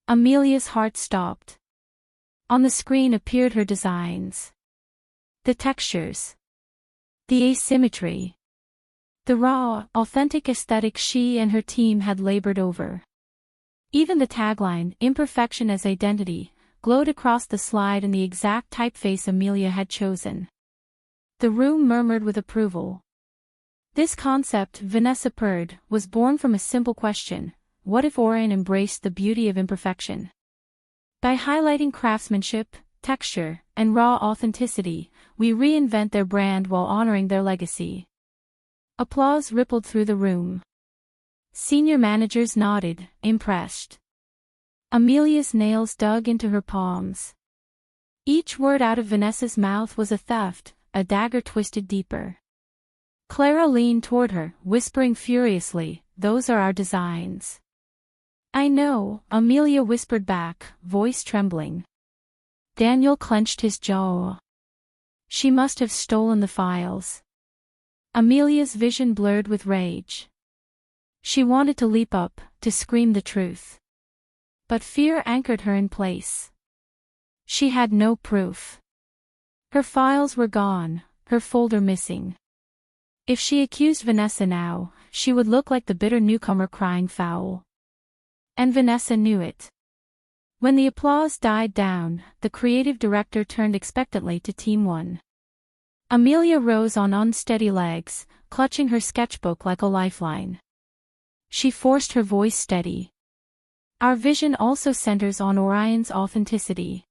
Amelia's heart stopped. On the screen appeared her designs. The textures. The asymmetry. The raw, authentic aesthetic she and her team had labored over. Even the tagline, "Imperfection as Identity," glowed across the slide in the exact typeface Amelia had chosen. The room murmured with approval. This concept, Vanessa purred, was born from a simple question: what if Orion embraced the beauty of imperfection? By highlighting craftsmanship, texture, and raw authenticity, we reinvent their brand while honoring their legacy. Applause rippled through the room. Senior managers nodded, impressed. Amelia's nails dug into her palms. Each word out of Vanessa's mouth was a theft, a dagger twisted deeper. Clara leaned toward her, whispering furiously, "Those are our designs." "I know," Amelia whispered back, voice trembling. Daniel clenched his jaw. She must have stolen the files. Amelia's vision blurred with rage. She wanted to leap up, to scream the truth. But fear anchored her in place. She had no proof. Her files were gone, her folder missing. If she accused Vanessa now, she would look like the bitter newcomer crying foul. And Vanessa knew it. When the applause died down, the creative director turned expectantly to Team 1. Amelia rose on unsteady legs, clutching her sketchbook like a lifeline. She forced her voice steady. "Our vision also centers on Orion's authenticity.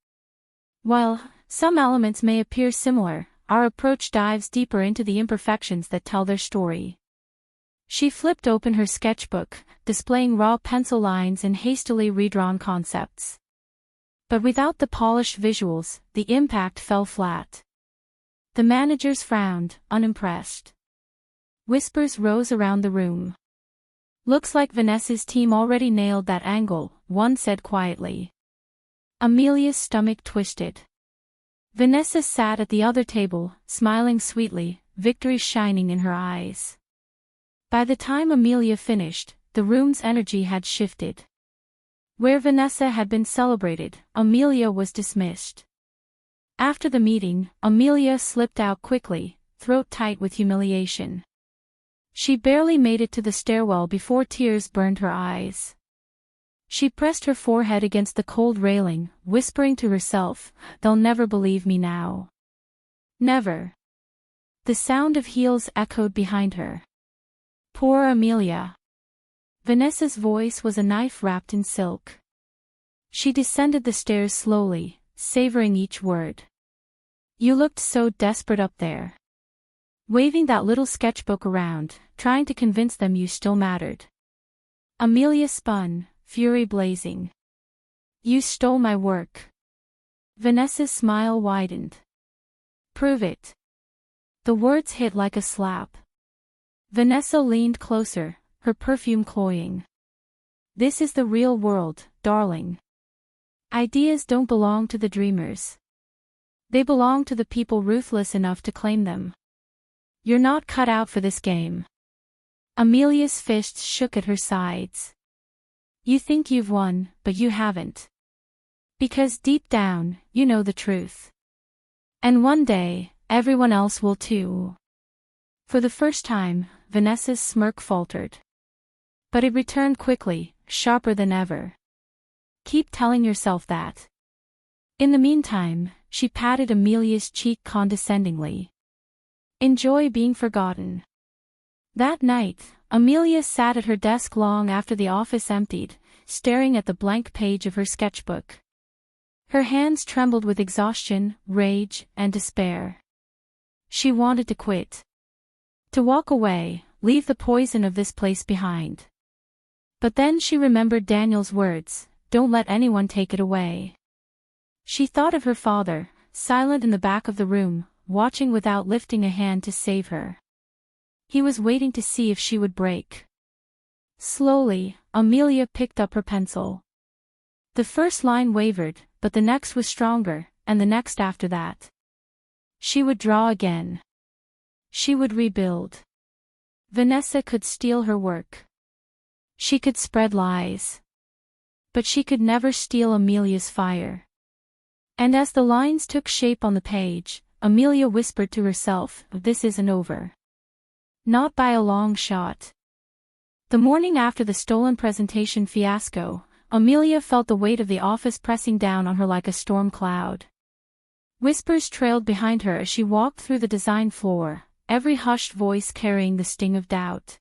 While some elements may appear similar, our approach dives deeper into the imperfections that tell their story." She flipped open her sketchbook, displaying raw pencil lines and hastily redrawn concepts. But without the polished visuals, the impact fell flat. The managers frowned, unimpressed. Whispers rose around the room. "Looks like Vanessa's team already nailed that angle," one said quietly. Amelia's stomach twisted. Vanessa sat at the other table, smiling sweetly, victory shining in her eyes. By the time Amelia finished, the room's energy had shifted. Where Vanessa had been celebrated, Amelia was dismissed. After the meeting, Amelia slipped out quickly, throat tight with humiliation. She barely made it to the stairwell before tears burned her eyes. She pressed her forehead against the cold railing, whispering to herself, "They'll never believe me now. Never." The sound of heels echoed behind her. Poor Amelia. Vanessa's voice was a knife wrapped in silk. She descended the stairs slowly, savoring each word. "You looked so desperate up there. Waving that little sketchbook around, trying to convince them you still mattered." Amelia spun, fury blazing. "You stole my work." Vanessa's smile widened. "Prove it." The words hit like a slap. Vanessa leaned closer, her perfume cloying. "This is the real world, darling. Ideas don't belong to the dreamers. They belong to the people ruthless enough to claim them. You're not cut out for this game." Amelia's fists shook at her sides. "You think you've won, but you haven't. Because deep down, you know the truth. And one day, everyone else will too." For the first time, Vanessa's smirk faltered. But it returned quickly, sharper than ever. "Keep telling yourself that." In the meantime, she patted Amelia's cheek condescendingly. "Enjoy being forgotten." That night, Amelia sat at her desk long after the office emptied, staring at the blank page of her sketchbook. Her hands trembled with exhaustion, rage, and despair. She wanted to quit. To walk away, leave the poison of this place behind. But then she remembered Daniel's words, "Don't let anyone take it away." She thought of her father, silent in the back of the room, watching without lifting a hand to save her. He was waiting to see if she would break. Slowly, Amelia picked up her pencil. The first line wavered, but the next was stronger, and the next after that. She would draw again. She would rebuild. Vanessa could steal her work. She could spread lies. But she could never steal Amelia's fire. And as the lines took shape on the page, Amelia whispered to herself, "This isn't over." Not by a long shot. The morning after the stolen presentation fiasco, Amelia felt the weight of the office pressing down on her like a storm cloud. Whispers trailed behind her as she walked through the design floor, every hushed voice carrying the sting of doubt.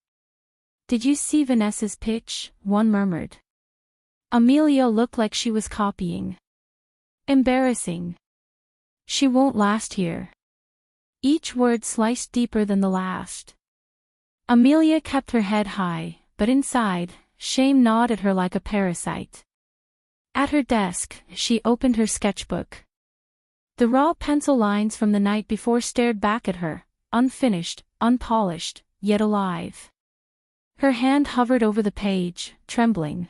Did you see Vanessa's pitch? One murmured. Amelia looked like she was copying. Embarrassing. She won't last here. Each word sliced deeper than the last. Amelia kept her head high, but inside, shame gnawed at her like a parasite. At her desk, she opened her sketchbook. The raw pencil lines from the night before stared back at her, unfinished, unpolished, yet alive. Her hand hovered over the page, trembling.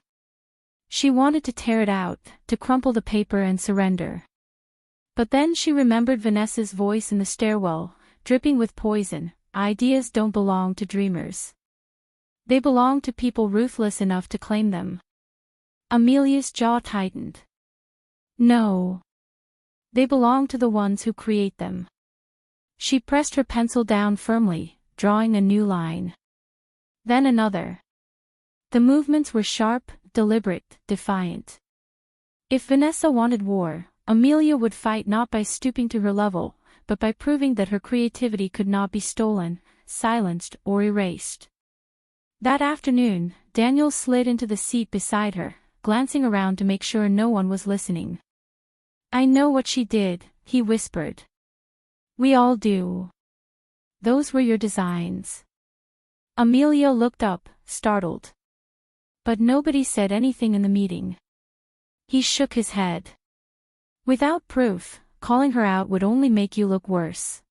She wanted to tear it out, to crumple the paper and surrender. But then she remembered Vanessa's voice in the stairwell, dripping with poison. Ideas don't belong to dreamers. They belong to people ruthless enough to claim them. Amelia's jaw tightened. No. They belong to the ones who create them. She pressed her pencil down firmly, drawing a new line. Then another. The movements were sharp, deliberate, defiant. If Vanessa wanted war, Amelia would fight not by stooping to her level, but by proving that her creativity could not be stolen, silenced, or erased. That afternoon, Daniel slid into the seat beside her, glancing around to make sure no one was listening. I know what she did, he whispered. We all do. Those were your designs. Amelia looked up, startled. But nobody said anything in the meeting. He shook his head. Without proof, calling her out would only make you look worse.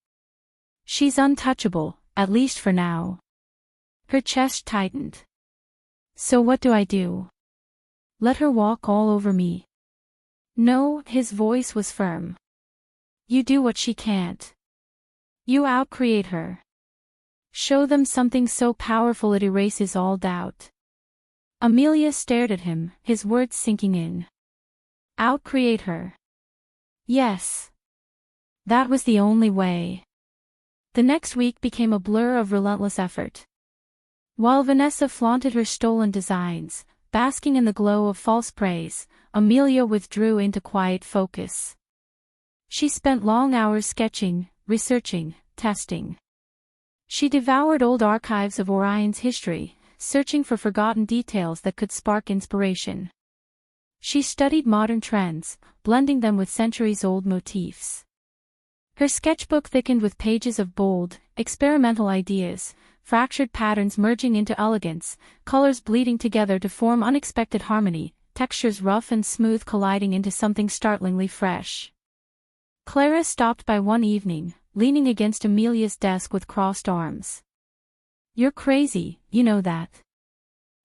She's untouchable, at least for now. Her chest tightened. So what do I do? Let her walk all over me? No, his voice was firm. You do what she can't. You outcreate her. Show them something so powerful it erases all doubt. Amelia stared at him, his words sinking in. Outcreate her. Yes. That was the only way. The next week became a blur of relentless effort. While Vanessa flaunted her stolen designs, basking in the glow of false praise, Amelia withdrew into quiet focus. She spent long hours sketching, researching, testing. She devoured old archives of Orion's history, searching for forgotten details that could spark inspiration. She studied modern trends, blending them with centuries-old motifs. Her sketchbook thickened with pages of bold, experimental ideas, fractured patterns merging into elegance, colors bleeding together to form unexpected harmony, textures rough and smooth colliding into something startlingly fresh. Clara stopped by one evening, leaning against Amelia's desk with crossed arms. You're crazy, you know that.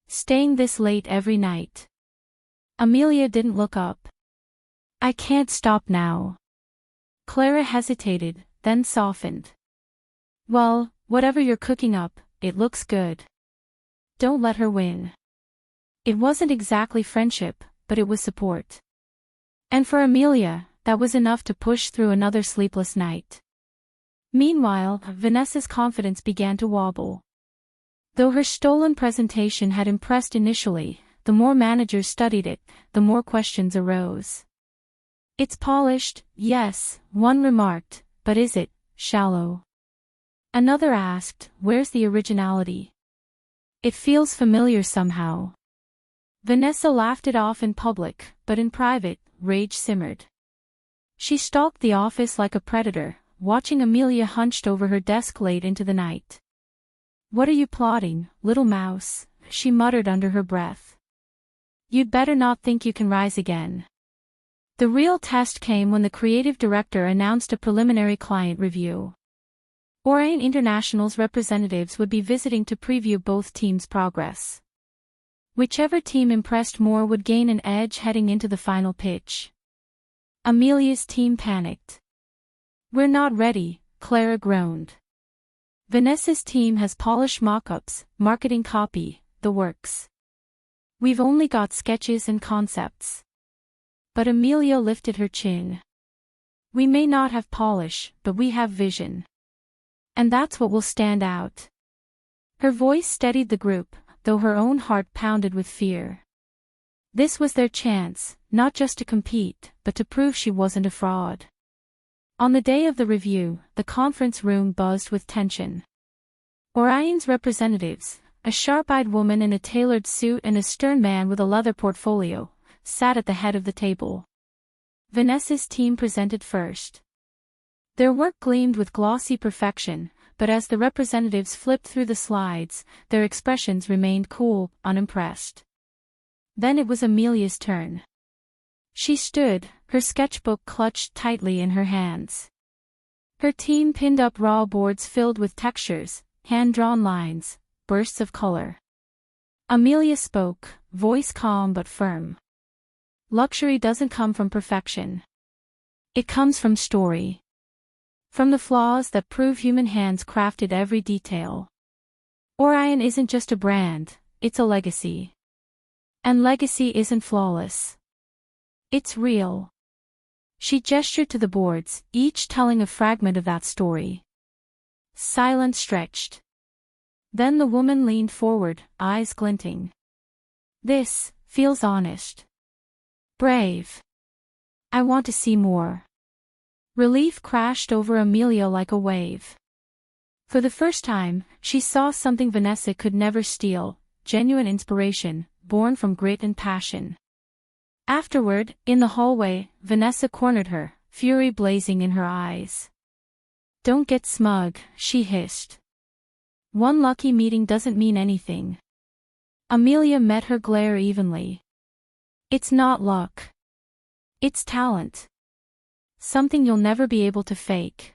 Staying this late every night. Amelia didn't look up. I can't stop now. Clara hesitated, then softened. Well, whatever you're cooking up, it looks good. Don't let her win. It wasn't exactly friendship, but it was support. And for Amelia, that was enough to push through another sleepless night. Meanwhile, Vanessa's confidence began to wobble. Though her stolen presentation had impressed initially, the more managers studied it, the more questions arose. It's polished, yes, one remarked, but is it shallow? Another asked, where's the originality? It feels familiar somehow. Vanessa laughed it off in public, but in private, rage simmered. She stalked the office like a predator, watching Amelia hunched over her desk late into the night. What are you plotting, little mouse? She muttered under her breath. You'd better not think you can rise again. The real test came when the creative director announced a preliminary client review. Orion International's representatives would be visiting to preview both teams' progress. Whichever team impressed more would gain an edge heading into the final pitch. Amelia's team panicked. We're not ready, Clara groaned. Vanessa's team has polished mock-ups, marketing copy, the works. We've only got sketches and concepts. But Amelia lifted her chin. We may not have polish, but we have vision. And that's what will stand out. Her voice steadied the group, though her own heart pounded with fear. This was their chance, not just to compete, but to prove she wasn't a fraud. On the day of the review, the conference room buzzed with tension. Orion's representatives, a sharp-eyed woman in a tailored suit and a stern man with a leather portfolio, sat at the head of the table. Vanessa's team presented first. Their work gleamed with glossy perfection, but as the representatives flipped through the slides, their expressions remained cool, unimpressed. Then it was Amelia's turn. She stood, her sketchbook clutched tightly in her hands. Her team pinned up raw boards filled with textures, hand-drawn lines, bursts of color. Amelia spoke, voice calm but firm. Luxury doesn't come from perfection. It comes from story. From the flaws that prove human hands crafted every detail. Orion isn't just a brand, it's a legacy. And legacy isn't flawless. It's real. She gestured to the boards, each telling a fragment of that story. Silence stretched. Then the woman leaned forward, eyes glinting. This feels honest. Brave. I want to see more. Relief crashed over Amelia like a wave. For the first time, she saw something Vanessa could never steal, genuine inspiration, born from grit and passion. Afterward, in the hallway, Vanessa cornered her, fury blazing in her eyes. Don't get smug, she hissed. One lucky meeting doesn't mean anything. Amelia met her glare evenly. It's not luck. It's talent. Something you'll never be able to fake.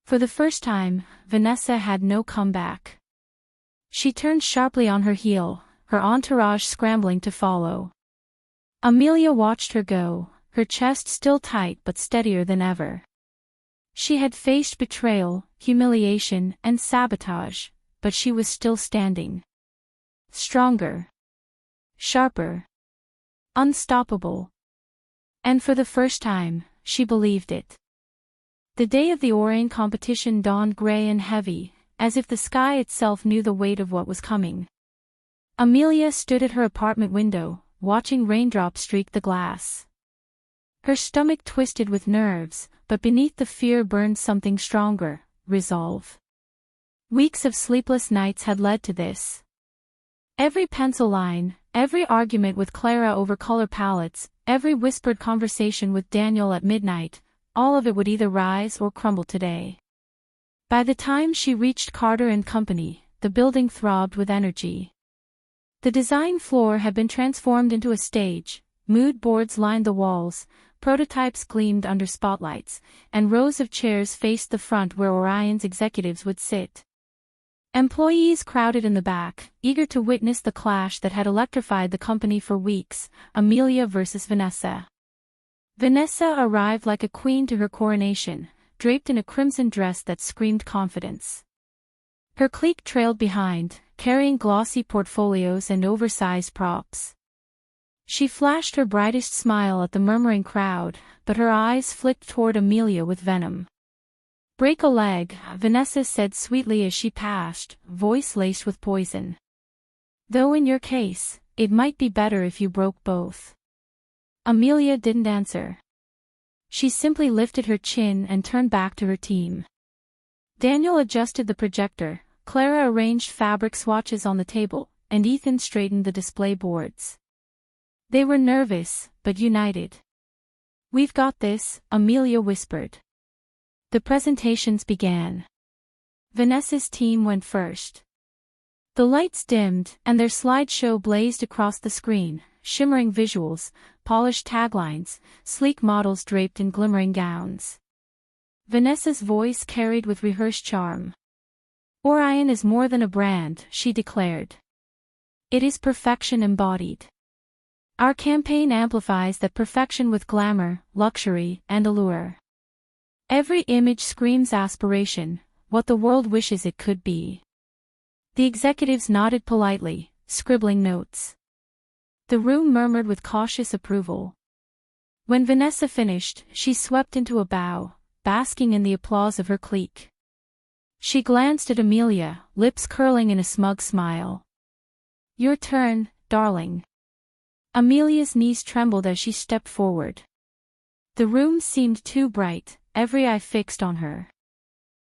For the first time, Vanessa had no comeback. She turned sharply on her heel, her entourage scrambling to follow. Amelia watched her go, her chest still tight but steadier than ever. She had faced betrayal, humiliation, and sabotage, but she was still standing. Stronger. Sharper. Unstoppable. And for the first time, she believed it. The day of the Orion competition dawned gray and heavy, as if the sky itself knew the weight of what was coming. Amelia stood at her apartment window, watching raindrops streak the glass. Her stomach twisted with nerves, but beneath the fear burned something stronger, resolve. Weeks of sleepless nights had led to this. Every pencil line, every argument with Clara over color palettes, every whispered conversation with Daniel at midnight, all of it would either rise or crumble today. By the time she reached Carter and Company, the building throbbed with energy. The design floor had been transformed into a stage, mood boards lined the walls, prototypes gleamed under spotlights, and rows of chairs faced the front where Orion's executives would sit. Employees crowded in the back, eager to witness the clash that had electrified the company for weeks, Amelia versus Vanessa. Vanessa arrived like a queen to her coronation, draped in a crimson dress that screamed confidence. Her clique trailed behind, carrying glossy portfolios and oversized props. She flashed her brightest smile at the murmuring crowd, but her eyes flicked toward Amelia with venom. "Break a leg," Vanessa said sweetly as she passed, voice laced with poison. "Though in your case, it might be better if you broke both." Amelia didn't answer. She simply lifted her chin and turned back to her team. Daniel adjusted the projector, Clara arranged fabric swatches on the table, and Ethan straightened the display boards. They were nervous, but united. "We've got this," Amelia whispered. The presentations began. Vanessa's team went first. The lights dimmed, and their slideshow blazed across the screen, shimmering visuals, polished taglines, sleek models draped in glimmering gowns. Vanessa's voice carried with rehearsed charm. "Orion is more than a brand," she declared. "It is perfection embodied. Our campaign amplifies that perfection with glamour, luxury, and allure. Every image screams aspiration, what the world wishes it could be." The executives nodded politely, scribbling notes. The room murmured with cautious approval. When Vanessa finished, she swept into a bow, basking in the applause of her clique. She glanced at Amelia, lips curling in a smug smile. "Your turn, darling." Amelia's knees trembled as she stepped forward. The room seemed too bright, every eye fixed on her.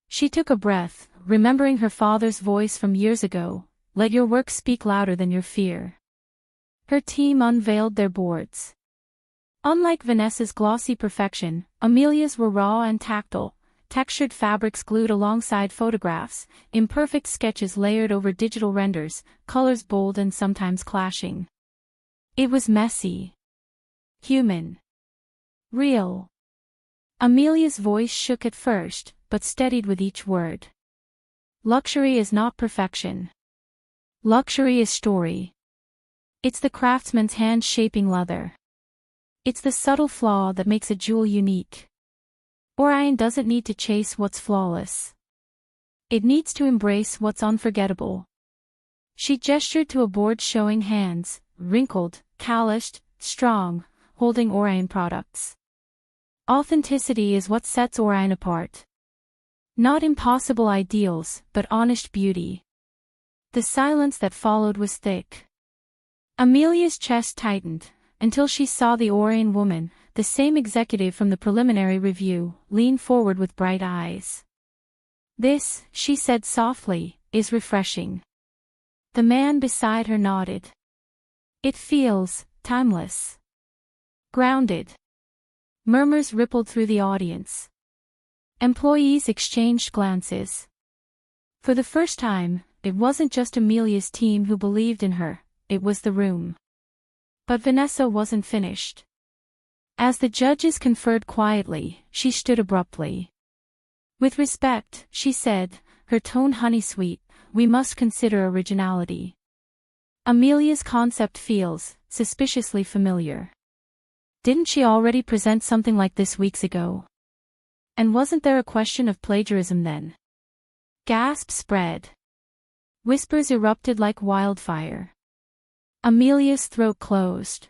She took a breath, remembering her father's voice from years ago, let your work speak louder than your fear. Her team unveiled their boards. Unlike Vanessa's glossy perfection, Amelia's were raw and tactile, textured fabrics glued alongside photographs, imperfect sketches layered over digital renders, colors bold and sometimes clashing. It was messy. Human. Real. Amelia's voice shook at first, but steadied with each word. Luxury is not perfection. Luxury is story. It's the craftsman's hand shaping leather. It's the subtle flaw that makes a jewel unique. Orion doesn't need to chase what's flawless. It needs to embrace what's unforgettable. She gestured to a board showing hands, wrinkled, calloused, strong, holding Orion products. Authenticity is what sets Orion apart. Not impossible ideals, but honest beauty. The silence that followed was thick. Amelia's chest tightened, until she saw the Orion woman, the same executive from the preliminary review, lean forward with bright eyes. This, she said softly, is refreshing. The man beside her nodded. It feels timeless. Grounded. Murmurs rippled through the audience. Employees exchanged glances. For the first time, it wasn't just Amelia's team who believed in her, it was the room. But Vanessa wasn't finished. As the judges conferred quietly, she stood abruptly. With respect, she said, her tone honey-sweet, we must consider originality. Amelia's concept feels suspiciously familiar. Didn't she already present something like this weeks ago? And wasn't there a question of plagiarism then? Gasps spread. Whispers erupted like wildfire. Amelia's throat closed.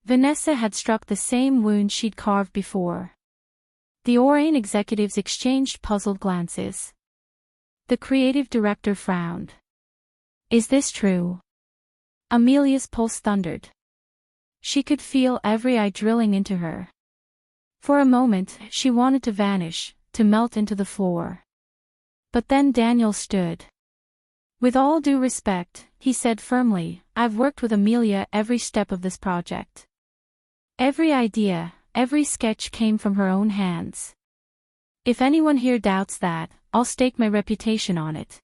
Vanessa had struck the same wound she'd carved before. The Orion executives exchanged puzzled glances. The creative director frowned. Is this true? Amelia's pulse thundered. She could feel every eye drilling into her. For a moment, she wanted to vanish, to melt into the floor. But then Daniel stood. With all due respect, he said firmly, I've worked with Amelia every step of this project. Every idea, every sketch came from her own hands. If anyone here doubts that, I'll stake my reputation on it.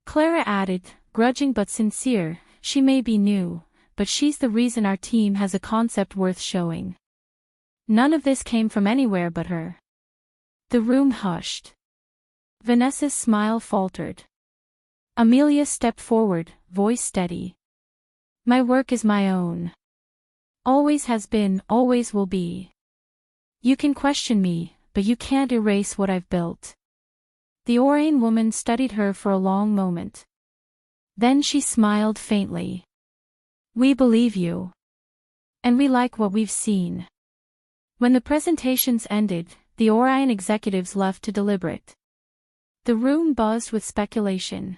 Clara added, grudging but sincere, she may be new, but she's the reason our team has a concept worth showing. None of this came from anywhere but her. The room hushed. Vanessa's smile faltered. Amelia stepped forward, voice steady. My work is my own. Always has been, always will be. You can question me, but you can't erase what I've built. The Orion woman studied her for a long moment. Then she smiled faintly. We believe you. And we like what we've seen. When the presentations ended, the Orion executives left to deliberate. The room buzzed with speculation.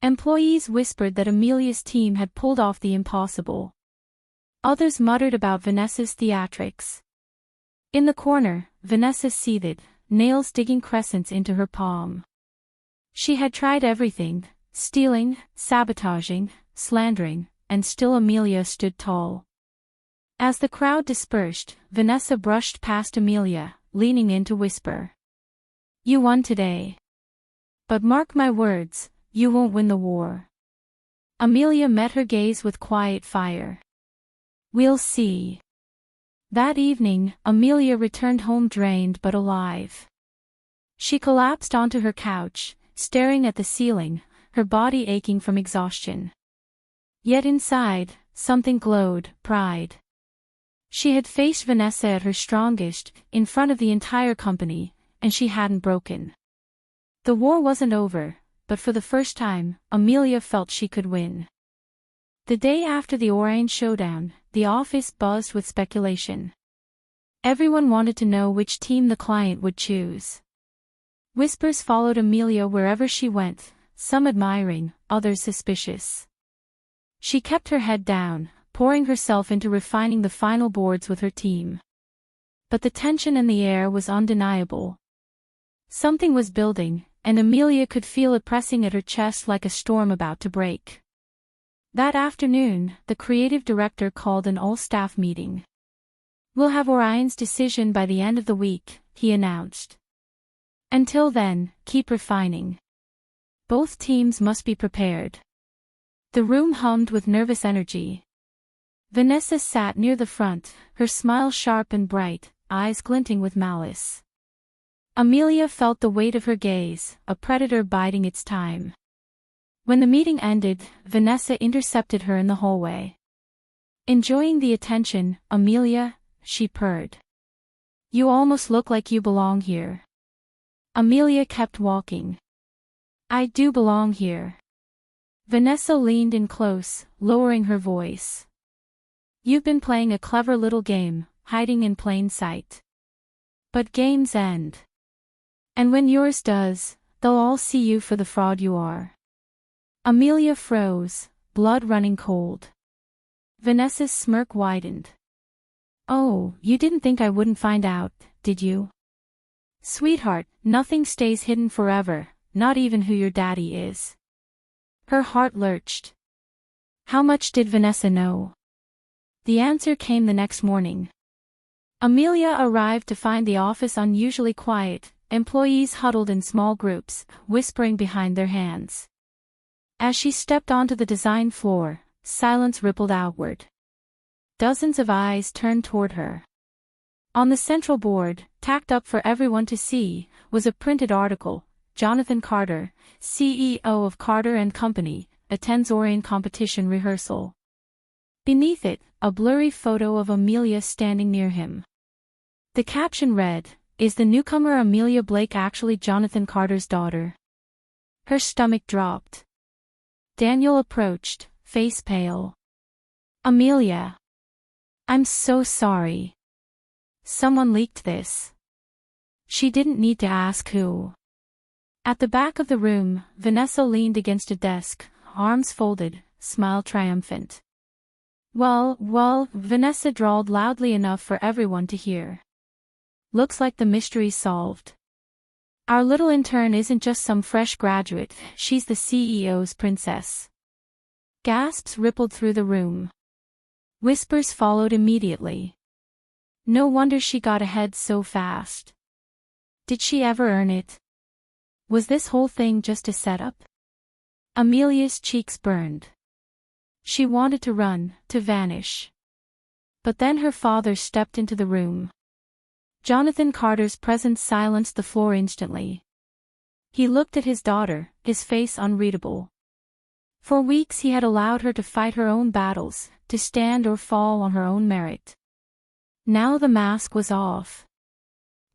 Employees whispered that Amelia's team had pulled off the impossible. Others muttered about Vanessa's theatrics. In the corner, Vanessa seethed, nails digging crescents into her palm. She had tried everything, stealing, sabotaging, slandering, and still Amelia stood tall. As the crowd dispersed, Vanessa brushed past Amelia, leaning in to whisper. You won today. But mark my words, you won't win the war. Amelia met her gaze with quiet fire. We'll see. That evening, Amelia returned home drained but alive. She collapsed onto her couch, staring at the ceiling, her body aching from exhaustion. Yet inside, something glowed, pride. She had faced Vanessa at her strongest, in front of the entire company, and she hadn't broken. The war wasn't over, but for the first time, Amelia felt she could win. The day after the Orion showdown, the office buzzed with speculation. Everyone wanted to know which team the client would choose. Whispers followed Amelia wherever she went, some admiring, others suspicious. She kept her head down, pouring herself into refining the final boards with her team. But the tension in the air was undeniable. Something was building, and Amelia could feel it pressing at her chest like a storm about to break. That afternoon, the creative director called an all-staff meeting. "We'll have Orion's decision by the end of the week," he announced. "Until then, keep refining. Both teams must be prepared." The room hummed with nervous energy. Vanessa sat near the front, her smile sharp and bright, eyes glinting with malice. Amelia felt the weight of her gaze, a predator biding its time. When the meeting ended, Vanessa intercepted her in the hallway. "Enjoying the attention, Amelia?" she purred. "You almost look like you belong here." Amelia kept walking. "I do belong here." Vanessa leaned in close, lowering her voice. "You've been playing a clever little game, hiding in plain sight. But games end. And when yours does, they'll all see you for the fraud you are." Amelia froze, blood running cold. Vanessa's smirk widened. "Oh, you didn't think I wouldn't find out, did you? Sweetheart, nothing stays hidden forever, not even who your daddy is." Her heart lurched. How much did Vanessa know? The answer came the next morning. Amelia arrived to find the office unusually quiet, employees huddled in small groups, whispering behind their hands. As she stepped onto the design floor, silence rippled outward. Dozens of eyes turned toward her. On the central board, tacked up for everyone to see, was a printed article: "Jonathan Carter, CEO of Carter and Company, attends Orion competition rehearsal." Beneath it, a blurry photo of Amelia standing near him. The caption read, "Is the newcomer Amelia Blake actually Jonathan Carter's daughter?" Her stomach dropped. Daniel approached, face pale. "Amelia. I'm so sorry. Someone leaked this." She didn't need to ask who. At the back of the room, Vanessa leaned against a desk, arms folded, smile triumphant. Well, Vanessa drawled loudly enough for everyone to hear. "Looks like the mystery's solved. Our little intern isn't just some fresh graduate, she's the CEO's princess." Gasps rippled through the room. Whispers followed immediately. No wonder she got ahead so fast. Did she ever earn it? Was this whole thing just a setup? Amelia's cheeks burned. She wanted to run, to vanish. But then her father stepped into the room. Jonathan Carter's presence silenced the floor instantly. He looked at his daughter, his face unreadable. For weeks he had allowed her to fight her own battles, to stand or fall on her own merit. Now the mask was off.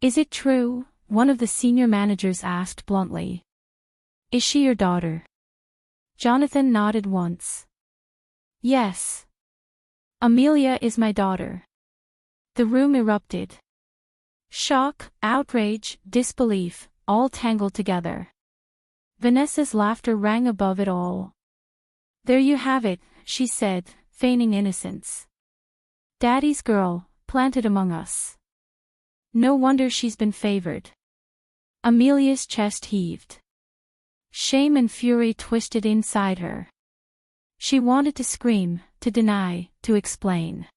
"Is it true?" one of the senior managers asked bluntly. "Is she your daughter?" Jonathan nodded once. "Yes. Amelia is my daughter." The room erupted. Shock, outrage, disbelief, all tangled together. Vanessa's laughter rang above it all. "There you have it," she said, feigning innocence. "Daddy's girl, planted among us. No wonder she's been favored." Amelia's chest heaved. Shame and fury twisted inside her. She wanted to scream, to deny, to explain.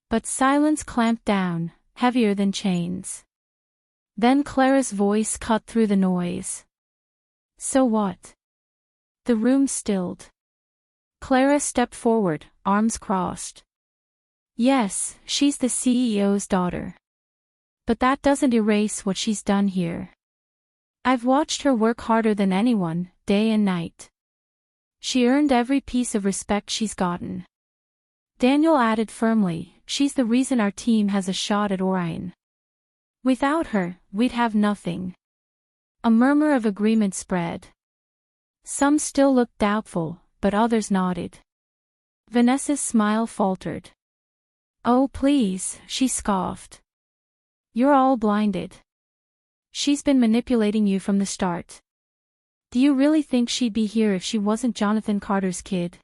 But silence clamped down, heavier than chains. Then Clara's voice cut through the noise. "So what?" The room stilled. Clara stepped forward, arms crossed. "Yes, she's the CEO's daughter. But that doesn't erase what she's done here. I've watched her work harder than anyone, day and night. She earned every piece of respect she's gotten." Daniel added firmly, "She's the reason our team has a shot at Orion. Without her, we'd have nothing." A murmur of agreement spread. Some still looked doubtful, but others nodded. Vanessa's smile faltered. "Oh please," she scoffed. "You're all blinded. She's been manipulating you from the start. Do you really think she'd be here if she wasn't Jonathan Carter's kid?"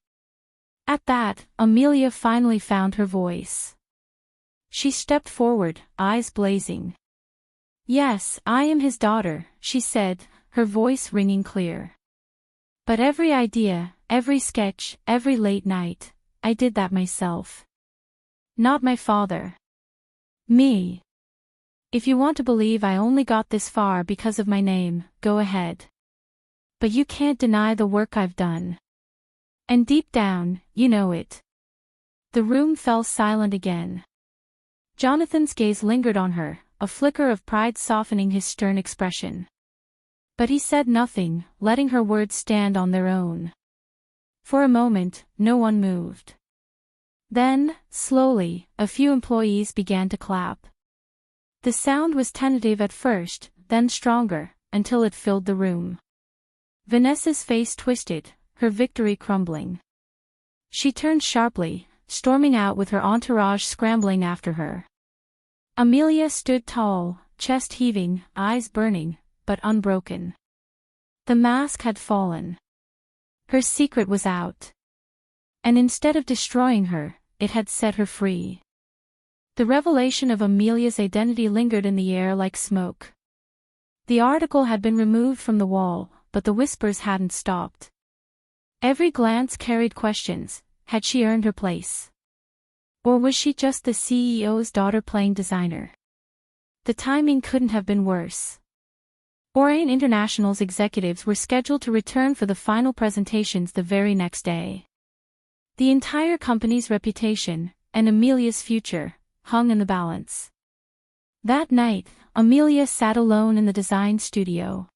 At that, Amelia finally found her voice. She stepped forward, eyes blazing. "Yes, I am his daughter," she said, her voice ringing clear. But every idea, every sketch, every late night, I did that myself. Not my father. Me. If you want to believe I only got this far because of my name, go ahead. But you can't deny the work I've done. And deep down, you know it. The room fell silent again. Jonathan's gaze lingered on her, a flicker of pride softening his stern expression. But he said nothing, letting her words stand on their own. For a moment, no one moved. Then, slowly, a few employees began to clap. The sound was tentative at first, then stronger, until it filled the room. Vanessa's face twisted, her victory crumbling. She turned sharply, storming out with her entourage scrambling after her. Amelia stood tall, chest heaving, eyes burning, but unbroken. The mask had fallen. Her secret was out. And instead of destroying her, it had set her free. The revelation of Amelia's identity lingered in the air like smoke. The article had been removed from the wall, but the whispers hadn't stopped. Every glance carried questions: had she earned her place? Or was she just the CEO's daughter playing designer? The timing couldn't have been worse. Orion International's executives were scheduled to return for the final presentations the very next day. The entire company's reputation, and Amelia's future, hung in the balance. That night, Amelia sat alone in the design studio.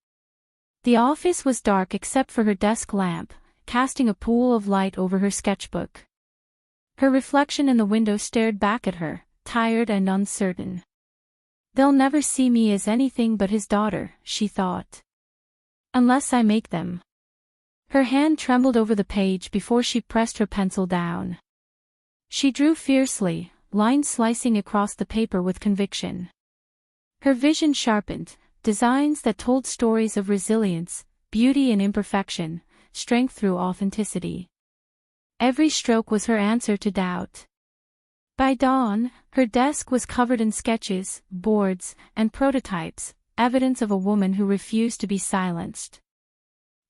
The office was dark except for her desk lamp, casting a pool of light over her sketchbook. Her reflection in the window stared back at her, tired and uncertain. They'll never see me as anything but his daughter, she thought. Unless I make them. Her hand trembled over the page before she pressed her pencil down. She drew fiercely, lines slicing across the paper with conviction. Her vision sharpened, designs that told stories of resilience, beauty in imperfection, strength through authenticity. Every stroke was her answer to doubt. By dawn, her desk was covered in sketches, boards, and prototypes, evidence of a woman who refused to be silenced.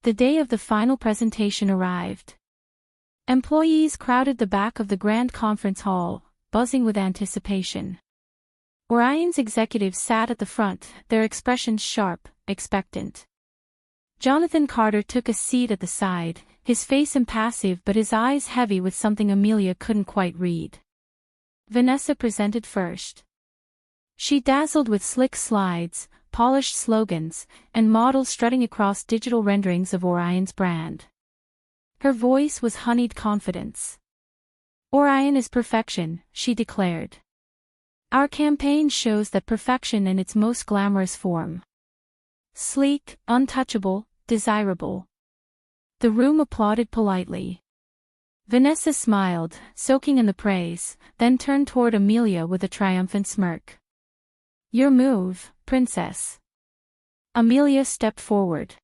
The day of the final presentation arrived. Employees crowded the back of the grand conference hall, buzzing with anticipation. Orion's executives sat at the front, their expressions sharp, expectant. Jonathan Carter took a seat at the side, his face impassive but his eyes heavy with something Amelia couldn't quite read. Vanessa presented first. She dazzled with slick slides, polished slogans, and models strutting across digital renderings of Orion's brand. Her voice was honeyed confidence. Orion is perfection, she declared. Our campaign shows that perfection in its most glamorous form. Sleek, untouchable, desirable. The room applauded politely. Vanessa smiled, soaking in the praise, then turned toward Amelia with a triumphant smirk. Your move, princess. Amelia stepped forward.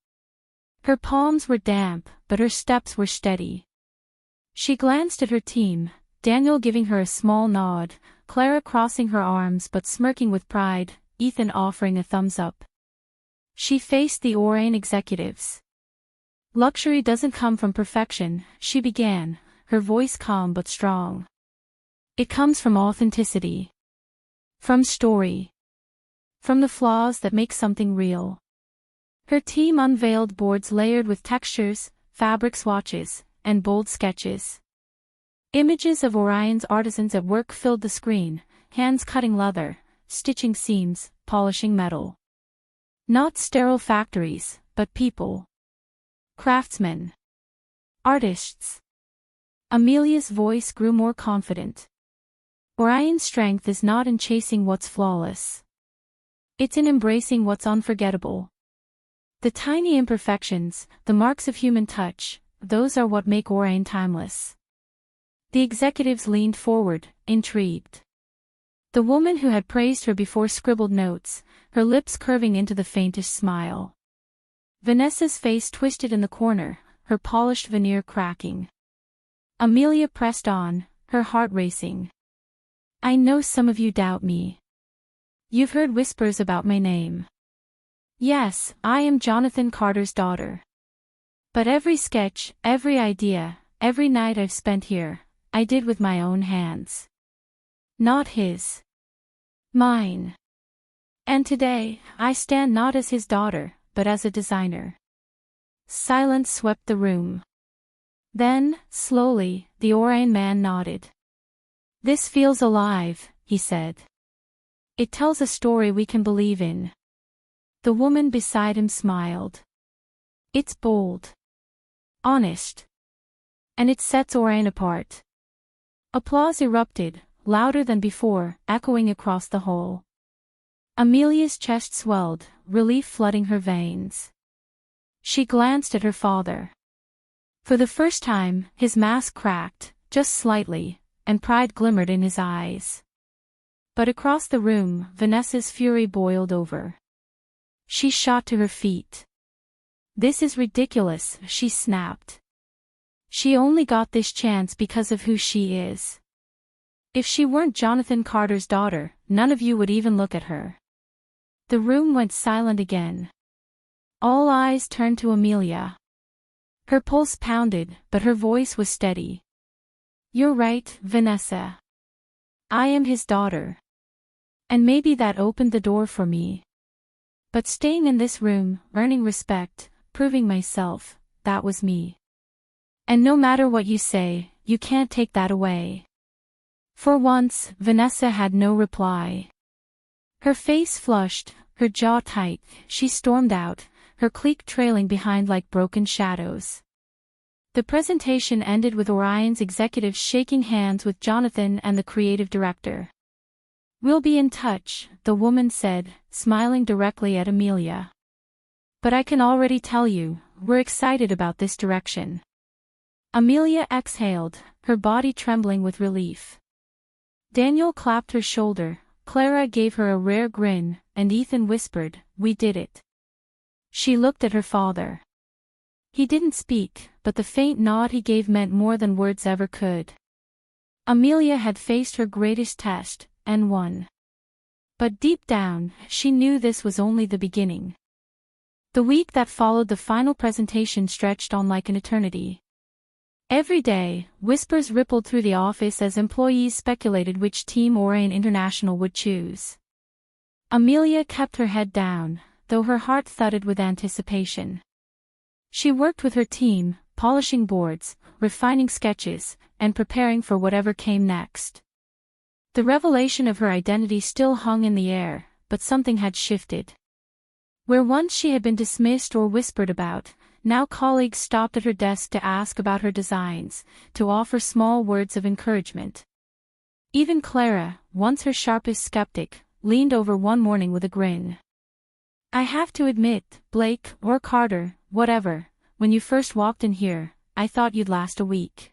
Her palms were damp, but her steps were steady. She glanced at her team, Daniel giving her a small nod, Clara crossing her arms but smirking with pride, Ethan offering a thumbs up. She faced the Orion executives. Luxury doesn't come from perfection, she began, her voice calm but strong. It comes from authenticity. From story. From the flaws that make something real. Her team unveiled boards layered with textures, fabric swatches, and bold sketches. Images of Orion's artisans at work filled the screen, hands cutting leather, stitching seams, polishing metal. Not sterile factories, but people. Craftsmen. Artists. Amelia's voice grew more confident. Orion's strength is not in chasing what's flawless. It's in embracing what's unforgettable. The tiny imperfections, the marks of human touch, those are what make Orion timeless. The executives leaned forward, intrigued. The woman who had praised her before scribbled notes, her lips curving into the faintest smile. Vanessa's face twisted in the corner, her polished veneer cracking. Amelia pressed on, her heart racing. I know some of you doubt me. You've heard whispers about my name. Yes, I am Jonathan Carter's daughter. But every sketch, every idea, every night I've spent here, I did with my own hands. Not his. Mine. And today, I stand not as his daughter, but as a designer. Silence swept the room. Then, slowly, the Orion man nodded. This feels alive, he said. It tells a story we can believe in. The woman beside him smiled. It's bold. Honest. And it sets Orion apart. Applause erupted, louder than before, echoing across the hall. Amelia's chest swelled, relief flooding her veins. She glanced at her father. For the first time, his mask cracked, just slightly, and pride glimmered in his eyes. But across the room, Vanessa's fury boiled over. She shot to her feet. This is ridiculous, she snapped. She only got this chance because of who she is. If she weren't Jonathan Carter's daughter, none of you would even look at her. The room went silent again. All eyes turned to Amelia. Her pulse pounded, but her voice was steady. You're right, Vanessa. I am his daughter. And maybe that opened the door for me. But staying in this room, earning respect, proving myself, that was me. And no matter what you say, you can't take that away. For once, Vanessa had no reply. Her face flushed, her jaw tight, she stormed out, her clique trailing behind like broken shadows. The presentation ended with Orion's executives shaking hands with Jonathan and the creative director. We'll be in touch, the woman said, smiling directly at Amelia. But I can already tell you, we're excited about this direction. Amelia exhaled, her body trembling with relief. Daniel clapped her shoulder, Clara gave her a rare grin, and Ethan whispered, we did it. She looked at her father. He didn't speak, but the faint nod he gave meant more than words ever could. Amelia had faced her greatest test, and won. But deep down, she knew this was only the beginning. The week that followed the final presentation stretched on like an eternity. Every day, whispers rippled through the office as employees speculated which team Orion International would choose. Amelia kept her head down, though her heart thudded with anticipation. She worked with her team, polishing boards, refining sketches, and preparing for whatever came next. The revelation of her identity still hung in the air, but something had shifted. Where once she had been dismissed or whispered about, now colleagues stopped at her desk to ask about her designs, to offer small words of encouragement. Even Clara, once her sharpest skeptic, leaned over one morning with a grin. I have to admit, Blake, or Carter, whatever, when you first walked in here, I thought you'd last a week.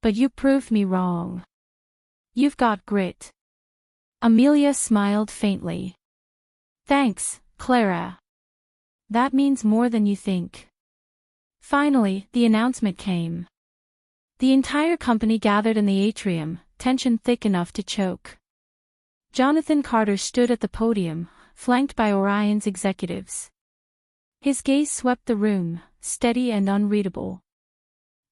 But you proved me wrong. You've got grit. Amelia smiled faintly. Thanks, Clara. That means more than you think. Finally, the announcement came. The entire company gathered in the atrium, tension thick enough to choke. Jonathan Carter stood at the podium, flanked by Orion's executives. His gaze swept the room, steady and unreadable.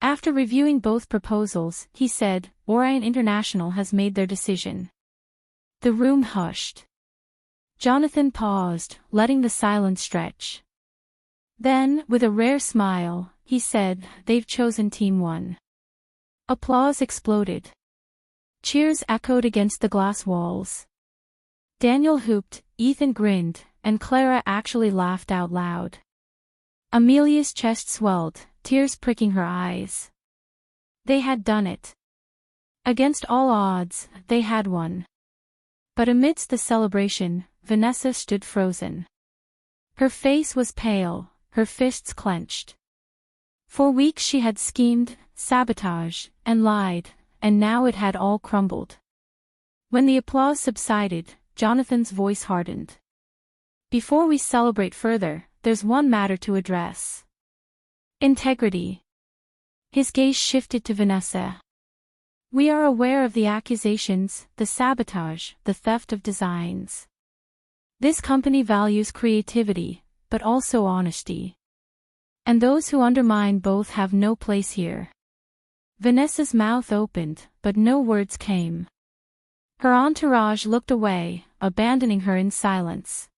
After reviewing both proposals, he said, Orion International has made their decision. The room hushed. Jonathan paused, letting the silence stretch. Then, with a rare smile, he said, they've chosen Team 1. Applause exploded. Cheers echoed against the glass walls. Daniel hooped, Ethan grinned, and Clara actually laughed out loud. Amelia's chest swelled, tears pricking her eyes. They had done it. Against all odds, they had won. But amidst the celebration, Vanessa stood frozen. Her face was pale, her fists clenched. For weeks she had schemed, sabotaged, and lied, and now it had all crumbled. When the applause subsided, Jonathan's voice hardened. Before we celebrate further, there's one matter to address. Integrity. His gaze shifted to Vanessa. We are aware of the accusations, the sabotage, the theft of designs. This company values creativity, but also honesty. And those who undermine both have no place here. Vanessa's mouth opened, but no words came. Her entourage looked away, abandoning her in silence.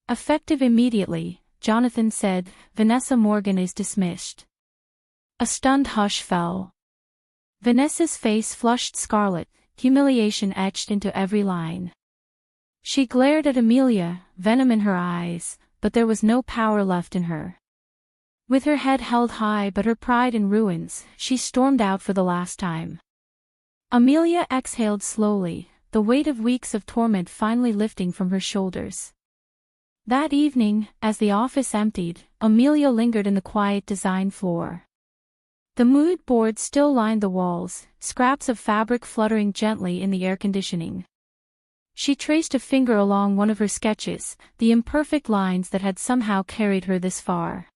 Effective immediately, Jonathan said, Vanessa Morgan is dismissed. A stunned hush fell. Vanessa's face flushed scarlet, humiliation etched into every line. She glared at Amelia, venom in her eyes, but there was no power left in her. With her head held high but her pride in ruins, she stormed out for the last time. Amelia exhaled slowly, the weight of weeks of torment finally lifting from her shoulders. That evening, as the office emptied, Amelia lingered in the quiet design floor. The mood board still lined the walls, scraps of fabric fluttering gently in the air conditioning. She traced a finger along one of her sketches, the imperfect lines that had somehow carried her this far.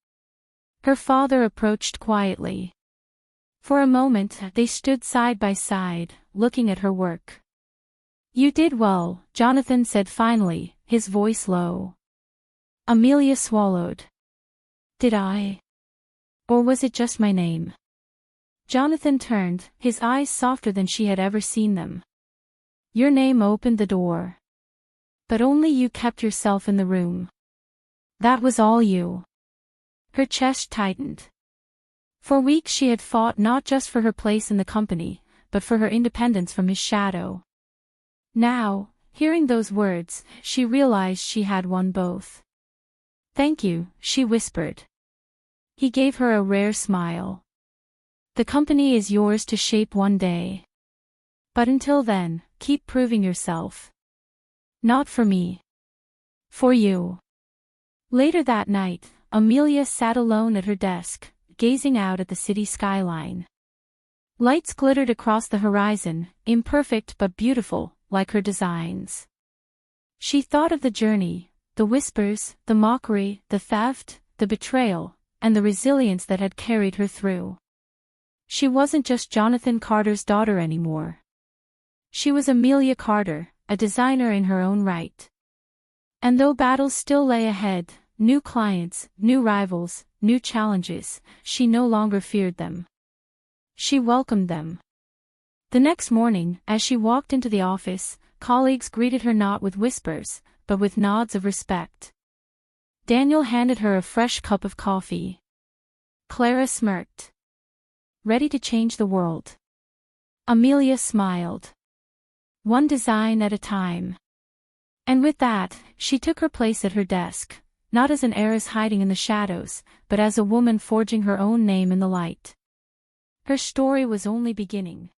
Her father approached quietly. For a moment, they stood side by side, looking at her work. You did well, Jonathan said finally, his voice low. Amelia swallowed. Did I? Or was it just my name? Jonathan turned, his eyes softer than she had ever seen them. Your name opened the door. But only you kept yourself in the room. That was all you. Her chest tightened. For weeks she had fought not just for her place in the company, but for her independence from his shadow. Now, hearing those words, she realized she had won both. Thank you, she whispered. He gave her a rare smile. The company is yours to shape one day. But until then, keep proving yourself. Not for me. For you. Later that night, Amelia sat alone at her desk, gazing out at the city skyline. Lights glittered across the horizon, imperfect but beautiful, like her designs. She thought of the journey, the whispers, the mockery, the theft, the betrayal, and the resilience that had carried her through. She wasn't just Jonathan Carter's daughter anymore. She was Amelia Carter, a designer in her own right. And though battles still lay ahead, new clients, new rivals, new challenges, she no longer feared them. She welcomed them. The next morning, as she walked into the office, colleagues greeted her not with whispers, but with nods of respect. Daniel handed her a fresh cup of coffee. Clara smirked. Ready to change the world. Amelia smiled. One design at a time. And with that, she took her place at her desk, not as an heiress hiding in the shadows, but as a woman forging her own name in the light. Her story was only beginning.